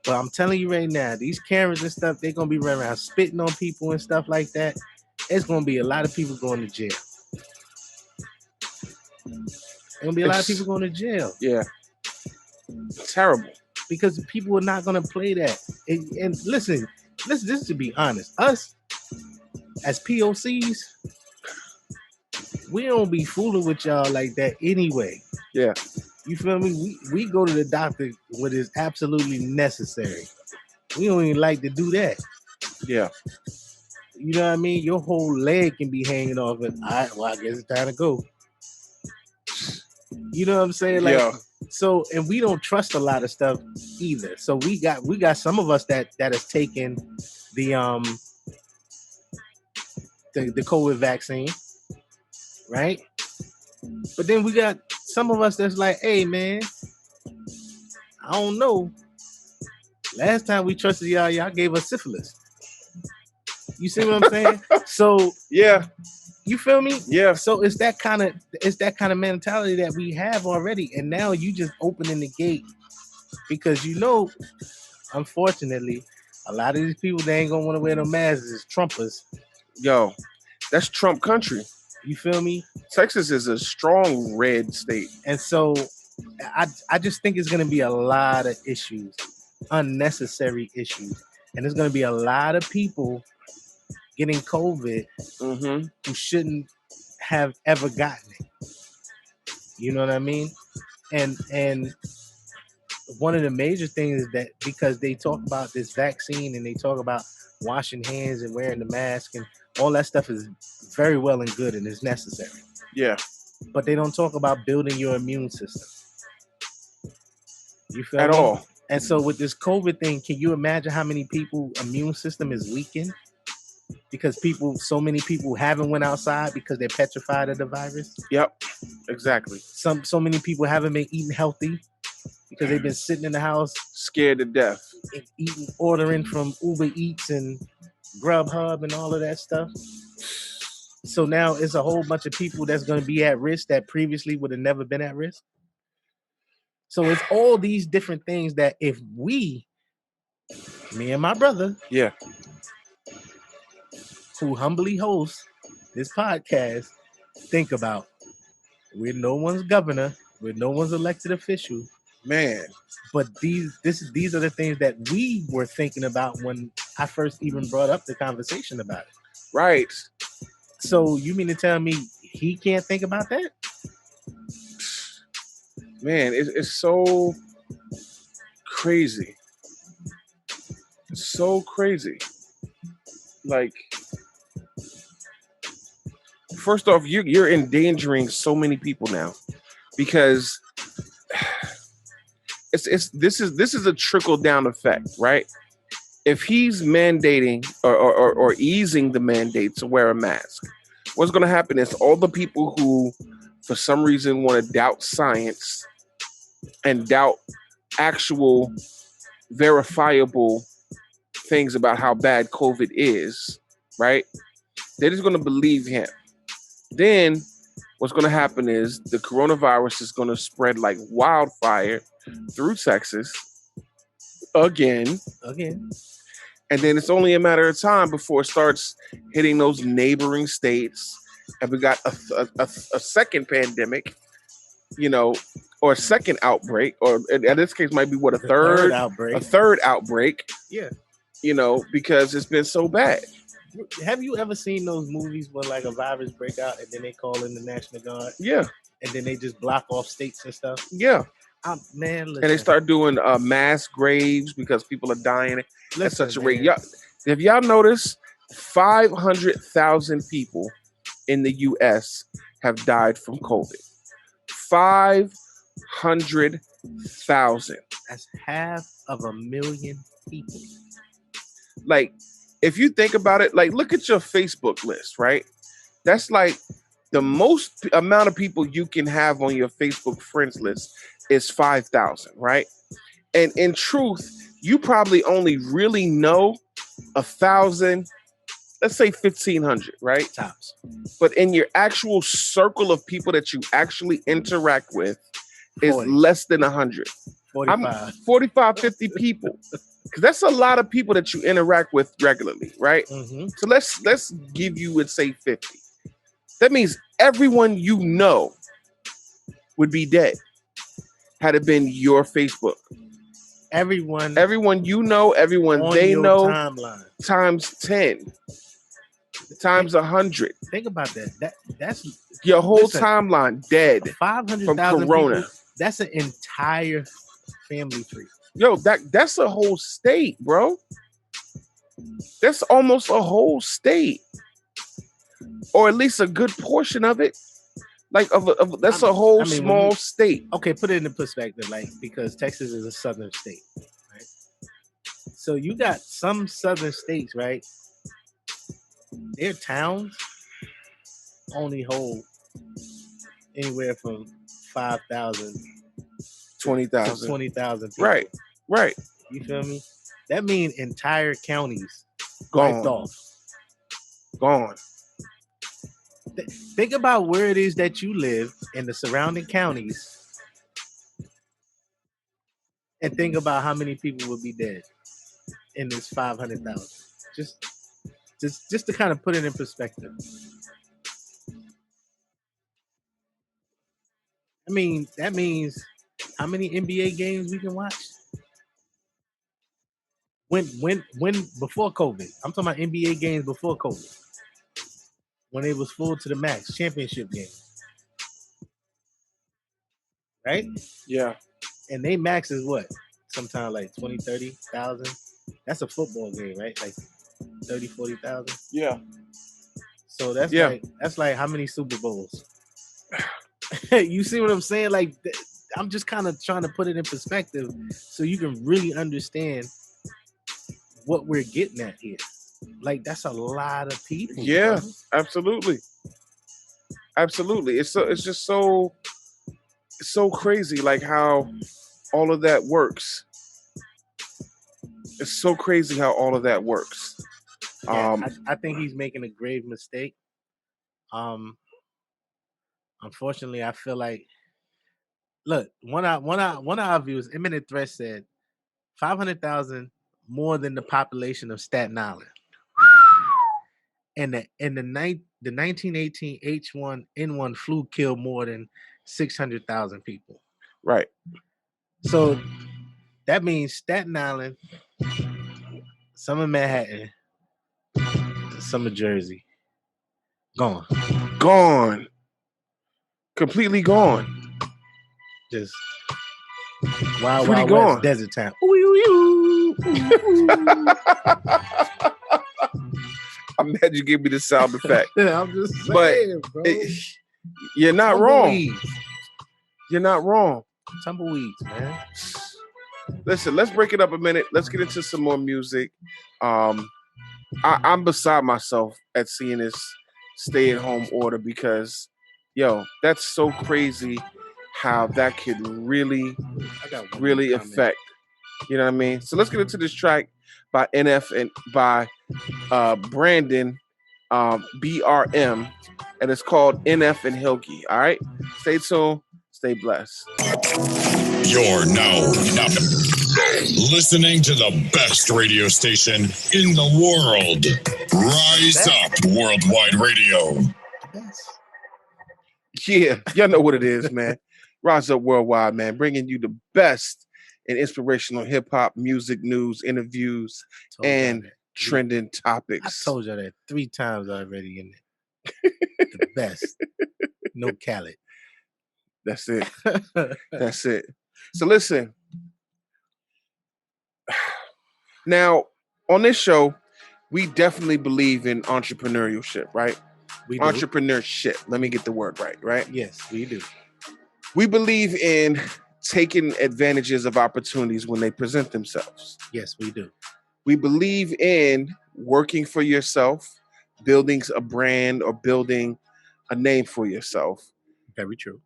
but I'm telling you right now, these Karens and stuff, they're gonna be running around spitting on people and stuff like that. It's gonna be a lot of people going to jail. There's gonna be a lot of people going to jail. Yeah. Terrible. Because people are not gonna play that. And listen, to be honest, us as POCs, we don't be fooling with y'all like that anyway. Yeah. You feel me? We go to the doctor when it's absolutely necessary. We don't even like to do that. Yeah. You know what I mean? Your whole leg can be hanging off, and I guess it's time to go. You know what I'm saying? Like, yeah. So, and we don't trust a lot of stuff either. So we got some of us that has taken the COVID vaccine, right? But then we got some of us that's like, hey man, I don't know. Last time we trusted y'all gave us syphilis. You see what I'm saying? So Yeah. you feel me? Yeah. So it's that kind of mentality that we have already, and now you just opening the gate because unfortunately, a lot of these people they ain't gonna want to wear no masks is Trumpers. Yo, that's Trump country. You feel me? Texas is a strong red state. And so I just think it's gonna be a lot of issues, unnecessary issues. And there's gonna be a lot of people getting COVID who shouldn't have ever gotten it. You know what I mean? And one of the major things is that because they talk about this vaccine and they talk about washing hands and wearing the mask and all that stuff is very well and good and is necessary. Yeah. But they don't talk about building your immune system. You feel At me? all. And so with this COVID thing, can you imagine how many people immune system is weakened? Because so many people haven't went outside because they're petrified of the virus. Yep. Exactly. So many people haven't been eating healthy because they've been sitting in the house scared to death, ordering from Uber Eats and Grubhub and all of that stuff. So now it's a whole bunch of people that's going to be at risk that previously would have never been at risk. So it's all these different things that if me and my brother, who humbly hosts this podcast, think about, we're no one's governor, we're no one's elected official, man. But these are the things that we were thinking about when I first even brought up the conversation about it. Right. So you mean to tell me he can't think about that? Man, it's so crazy. It's so crazy. Like, first off, you're endangering so many people now because this is a trickle down effect, right? If he's mandating or easing the mandate to wear a mask, what's going to happen is all the people who, for some reason, want to doubt science and doubt actual verifiable things about how bad COVID is, right? They're just going to believe him. Then what's going to happen is the coronavirus is going to spread like wildfire through Texas again. And then it's only a matter of time before it starts hitting those neighboring states. And we got a second pandemic, or a second outbreak, or in this case might be a third outbreak. A third outbreak. Yeah. Because it's been so bad. Have you ever seen those movies where like a virus break out and then they call in the National Guard? Yeah. And then they just block off states and stuff? Yeah. Man, listen. And they start doing mass graves because people are dying at such a rate. Have y'all noticed 500,000 people in the U.S. have died from COVID? 500,000. That's 500,000 people. Like, if you think about it, like, look at your Facebook list, right? That's like the most amount of people you can have on your Facebook friends list is 5,000, right? And in truth, you probably only really know 1,000, let's say 1,500, right? Tops. But in your actual circle of people that you actually interact with is 40. less than 100. 45, 50 people. Because that's a lot of people that you interact with regularly, right? Mm-hmm. So let's give you and say 50. That means everyone you know would be dead had it been your Facebook. Everyone you know, everyone they know, timeline. Times 10, times 100. Think about that. That's your whole timeline dead 500,000 from corona. People, that's an entire family tree. Yo, that's a whole state, bro. That's almost a whole state, or at least a good portion of it. Like that's a whole small state. Okay, put it in perspective, like, because Texas is a southern state, right? So you got some southern states, right? Their towns only hold anywhere from 5,000 to 20,000. 20,000 people. Right. Right. You feel me? That means entire counties Gone. wiped off. Gone. Think about where it is that you live in the surrounding counties, and think about how many people would be dead in this 500,000. Just to kind of put it in perspective. I mean, that means how many NBA games we can watch? When before COVID? I'm talking about NBA games before COVID. When it was full to the max, championship game. Right? Yeah. And they max is what? Sometimes like 20, 30,000. That's a football game, right? Like 30, 40,000. Yeah. So that's like how many Super Bowls? You see what I'm saying? Like, I'm just kind of trying to put it in perspective so you can really understand what we're getting at here. Like, that's a lot of people. Yeah, bro. absolutely. Absolutely. It's just so crazy, like how all of that works. It's so crazy how all of that works. Yeah, I think he's making a grave mistake. Unfortunately, I feel like, look, one of our viewers, Imminent Threat, said 500,000 more than the population of Staten Island. And the 1918 H1N1 flu killed more than 600,000 people. Right. So that means Staten Island, some of Manhattan, some of Jersey, gone. Gone. Completely gone. Just wild, Pretty wild gone. west desert town. I'm mad you gave me the sound effect. I'm just saying, bro. You're not wrong. You're not wrong. Tumbleweeds, man. Listen, let's break it up a minute. Let's get into some more music. I'm beside myself at seeing this stay-at-home order because, that's so crazy how that could really affect. You know what I mean? So let's get into this track by NF and by Brandon BRM, and it's called NF and Hilgi. All right, stay tuned, stay blessed. You're now listening to the best radio station in the world. Rise Up Worldwide Radio. Yeah, y'all know what it is, man. Rise Up Worldwide, man, bringing you the best in inspirational hip hop, music, news, interviews, and trending topics. I told you that 3 times already in it. The best. No Khaled. That's it. That's it. So listen. Now, on this show, we definitely believe in entrepreneurship, right? We do. Entrepreneurship. Let me get the word right? Yes, we do. We believe in taking advantages of opportunities when they present themselves. Yes, we do. We believe in working for yourself, building a brand or building a name for yourself. Very true.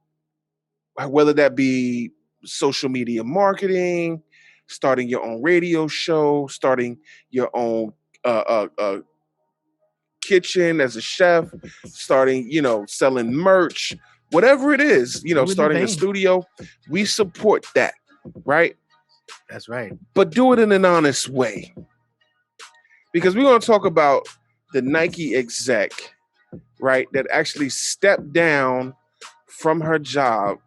Whether that be social media marketing, starting your own radio show, starting your own kitchen as a chef, starting, selling merch, whatever it is, starting a studio, we support that, right? That's right. But do it in an honest way. Because we're going to talk about the Nike exec, right, that actually stepped down from her job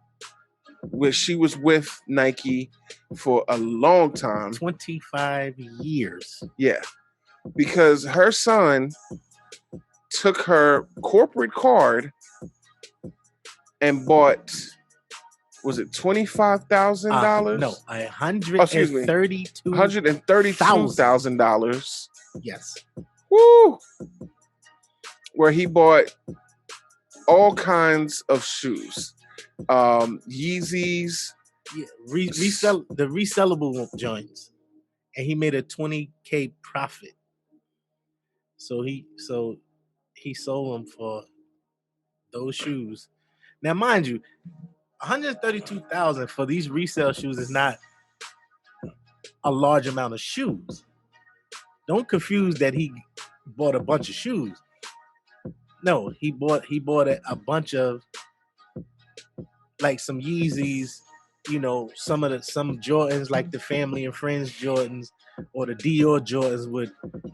where she was with Nike for a long time. 25 years. Yeah. Because her son took her corporate card and bought, was it $25,000? No, $132,000. Yes. Woo! Where he bought all kinds of shoes. Yeezys. Yeah, the resellable joints. And he made a $20,000 profit. So he sold them for those shoes. Now, mind you, $132,000 for these resale shoes is not a large amount of shoes. Don't confuse that he bought a bunch of shoes. No, he bought a bunch of like some Yeezys, some Jordans like the Family and Friends Jordans or the Dior Jordans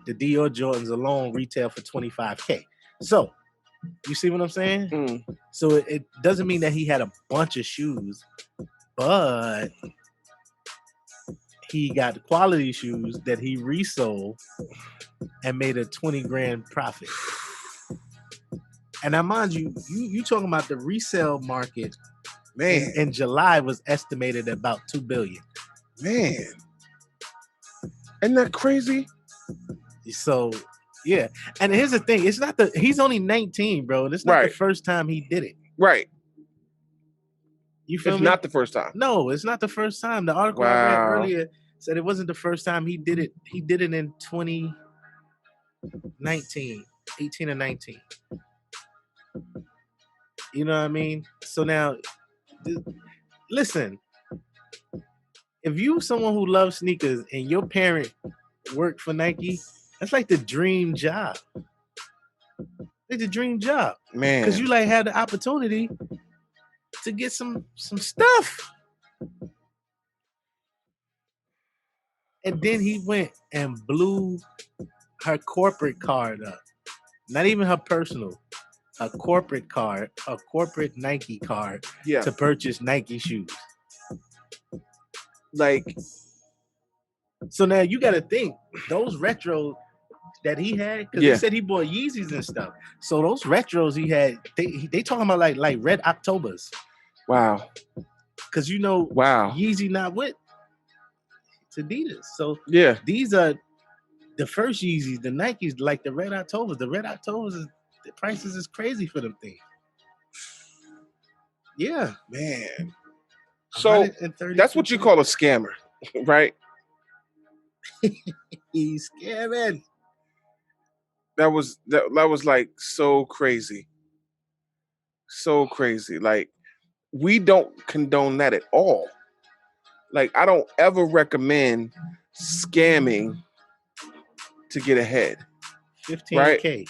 the Dior Jordans alone retail for $25K. So you see what I'm saying? Mm. So it doesn't mean that he had a bunch of shoes, but he got quality shoes that he resold and made a 20 grand profit. And now, mind you, you talking about the resale market, Man. in July was estimated at about $2 billion. Man. Isn't that crazy? So, yeah. And here's the thing. He's only 19, bro. And it's not the first time he did it. Right. You feel me? It's not the first time. No, it's not the first time. The article I read earlier said it wasn't the first time he did it. He did it in 2019, 18 or 19. You know what I mean? So now, listen, if you someone who loves sneakers and your parent worked for Nike, that's like the dream job. It's the dream job. Man. Because you like had the opportunity to get some stuff. And then he went and blew her corporate card up. Not even her personal. A corporate card, a corporate Nike card to purchase Nike shoes. Like, so now you got to think those retros that he had, because he said he bought Yeezys and stuff. So those retros he had, they talking about like Red Octobers. Wow. Because Yeezy not with Adidas. So these are the first Yeezys, the Nikes, like the Red Octobers. The Red Octobers the prices is crazy for them things. Yeah, man. So that's what you call a scammer, right? He's scamming. That was like so crazy. So crazy. Like, we don't condone that at all. Like, I don't ever recommend scamming to get ahead. $15K. Right?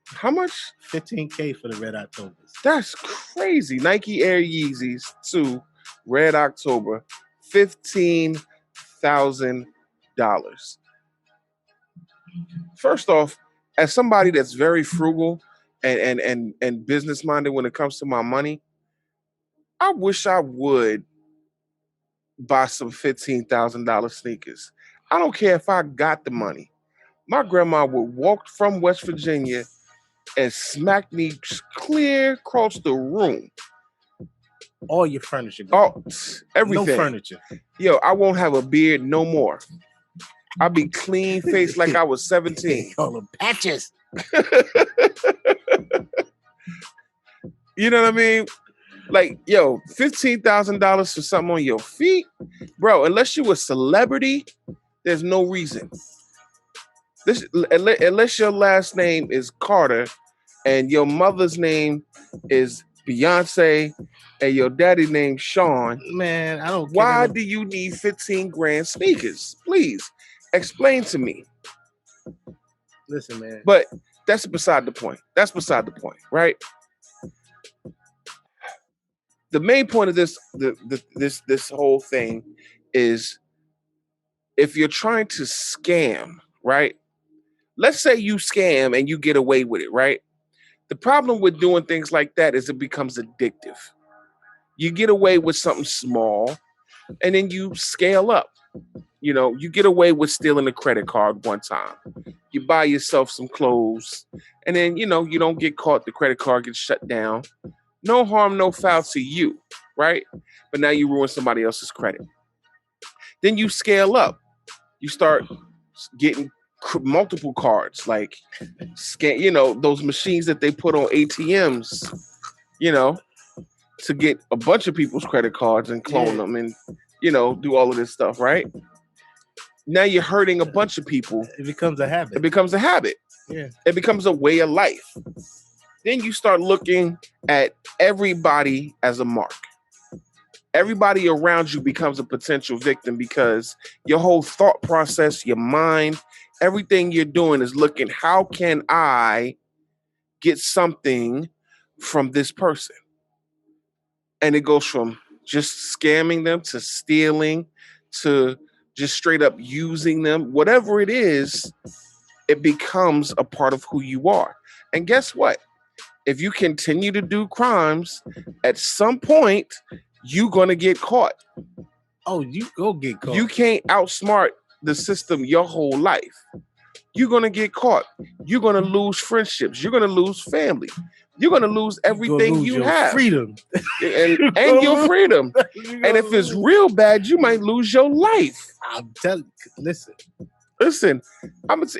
How much? $15K for the Red Octobers. That's crazy. Nike Air Yeezys 2 Red October, $15,000. First off, as somebody that's very frugal and business minded when it comes to my money, I wish I would buy some $15,000 sneakers. I don't care if I got the money. My grandma would walk from West Virginia and smack me clear across the room. All your furniture. Oh, everything. No furniture. Yo, I won't have a beard no more. I'll be clean faced like I was 17. Call them patches. You know what I mean? Like, yo, $15,000 for something on your feet? Bro, unless you a celebrity, there's no reason. Unless your last name is Carter and your mother's name is Beyonce and your daddy named Sean. Man, I don't. Why do you need 15 grand sneakers? Please explain to me. Listen, man. But that's beside the point. That's beside the point, right? The main point of this whole thing is, if you're trying to scam, right? Let's say you scam and you get away with it, right? The problem with doing things like that is it becomes addictive. You get away with something small and then you scale up. You know, you get away with stealing a credit card one time. You buy yourself some clothes and then, you don't get caught. The credit card gets shut down. No harm, no foul to you, right? But now you ruin somebody else's credit. Then you scale up. You start getting multiple cards, like those machines that they put on ATMs, to get a bunch of people's credit cards and clone them and, do all of this stuff, right? Now you're hurting a bunch of people. It becomes a habit. It becomes a habit. Yeah. It becomes a way of life. then you start looking at everybody as a mark. Everybody around you becomes a potential victim because your whole thought process, your mind, everything you're doing is looking, how can I get something from this person? And it goes from just scamming them to stealing to just straight up using them. Whatever it is, it becomes a part of who you are. And guess what? If you continue to do crimes, at some point, you're going to get caught. Oh, you go get caught. You can't outsmart the system your whole life. You're going to get caught. You're going to lose friendships. You're going to lose family. You're going to lose everything you have. Freedom. And your freedom. And if it's real bad, you might lose your life. I'm telling you, listen,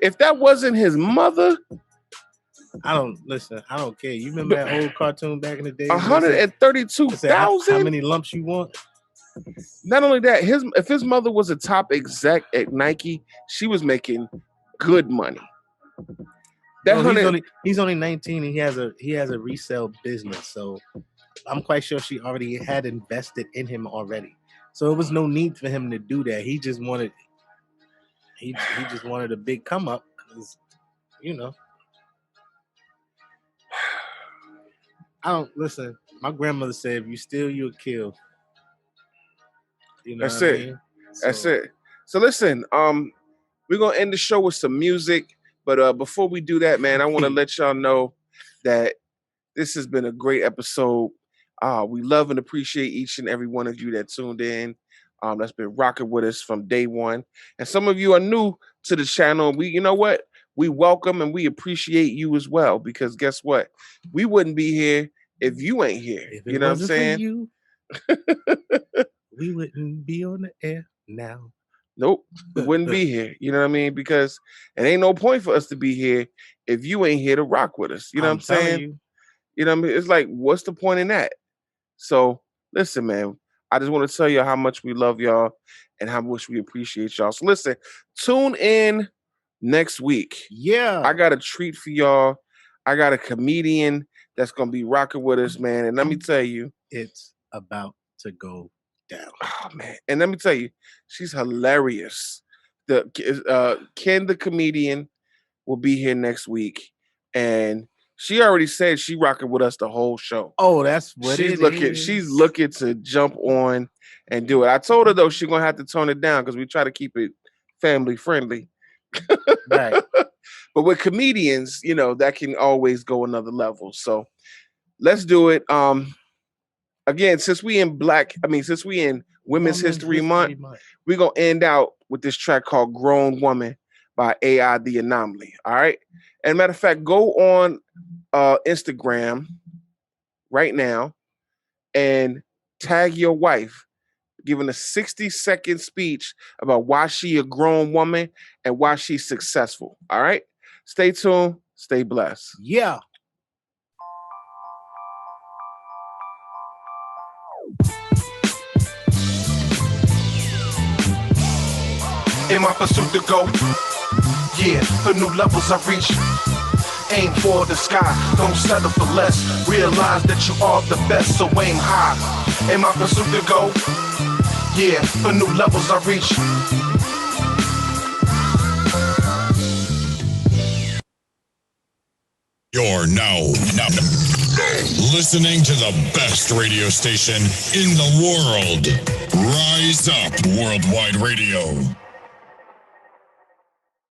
if that wasn't his mother, I don't care. You remember that old cartoon back in the day? 132,000. How many lumps you want? Not only that, if his mother was a top exec at Nike, she was making good money. He's only 19 and he has a resale business, so I'm quite sure she already had invested in him already. So it was no need for him to do that. He just wanted a big come up because, I don't listen. My grandmother said, "If you steal, you'll kill." That's it. That's it. So listen, we're gonna end the show with some music, but before we do that, man, I want to let y'all know that this has been a great episode. We love and appreciate each and every one of you that tuned in. That's been rocking with us from day one, and some of you are new to the channel. We welcome and we appreciate you as well, because guess what? We wouldn't be here if you ain't here. You know what I'm saying? You, we wouldn't be on the air now. Nope, we wouldn't be here. You know what I mean? Because it ain't no point for us to be here if you ain't here to rock with us. You know what I'm saying? You know what I mean? It's like, what's the point in that? So listen, man, I just want to tell you how much we love y'all and how much we appreciate y'all. So listen, tune in next week. Yeah. I got a treat for y'all. I got a comedian that's going to be rocking with us, man. And let me tell you, it's about to go down. Oh, man. And let me tell you, she's hilarious. Ken, the comedian, will be here next week. And she already said she rocking with us the whole show. Oh, that's what she's looking. She's looking to jump on and do it. I told her, though, she's going to have to tone it down because we try to keep it family friendly. Right. But with comedians, that can always go another level. So let's do it. Again, since we in Women's History Month, we're going to end out with this track called Grown Woman by AI The Anomaly. All right. And matter of fact, go on Instagram right now and tag your wife, giving a 60-second speech about why she a grown woman and why she's successful. All right. Stay tuned. Stay blessed. Yeah. In my pursuit to go, for new levels I reach. Aim for the sky, don't settle for less. Realize that you are the best, so aim high. In my pursuit to go, for new levels I reach. You're now listening to the best radio station in the world. Rise Up Worldwide Radio.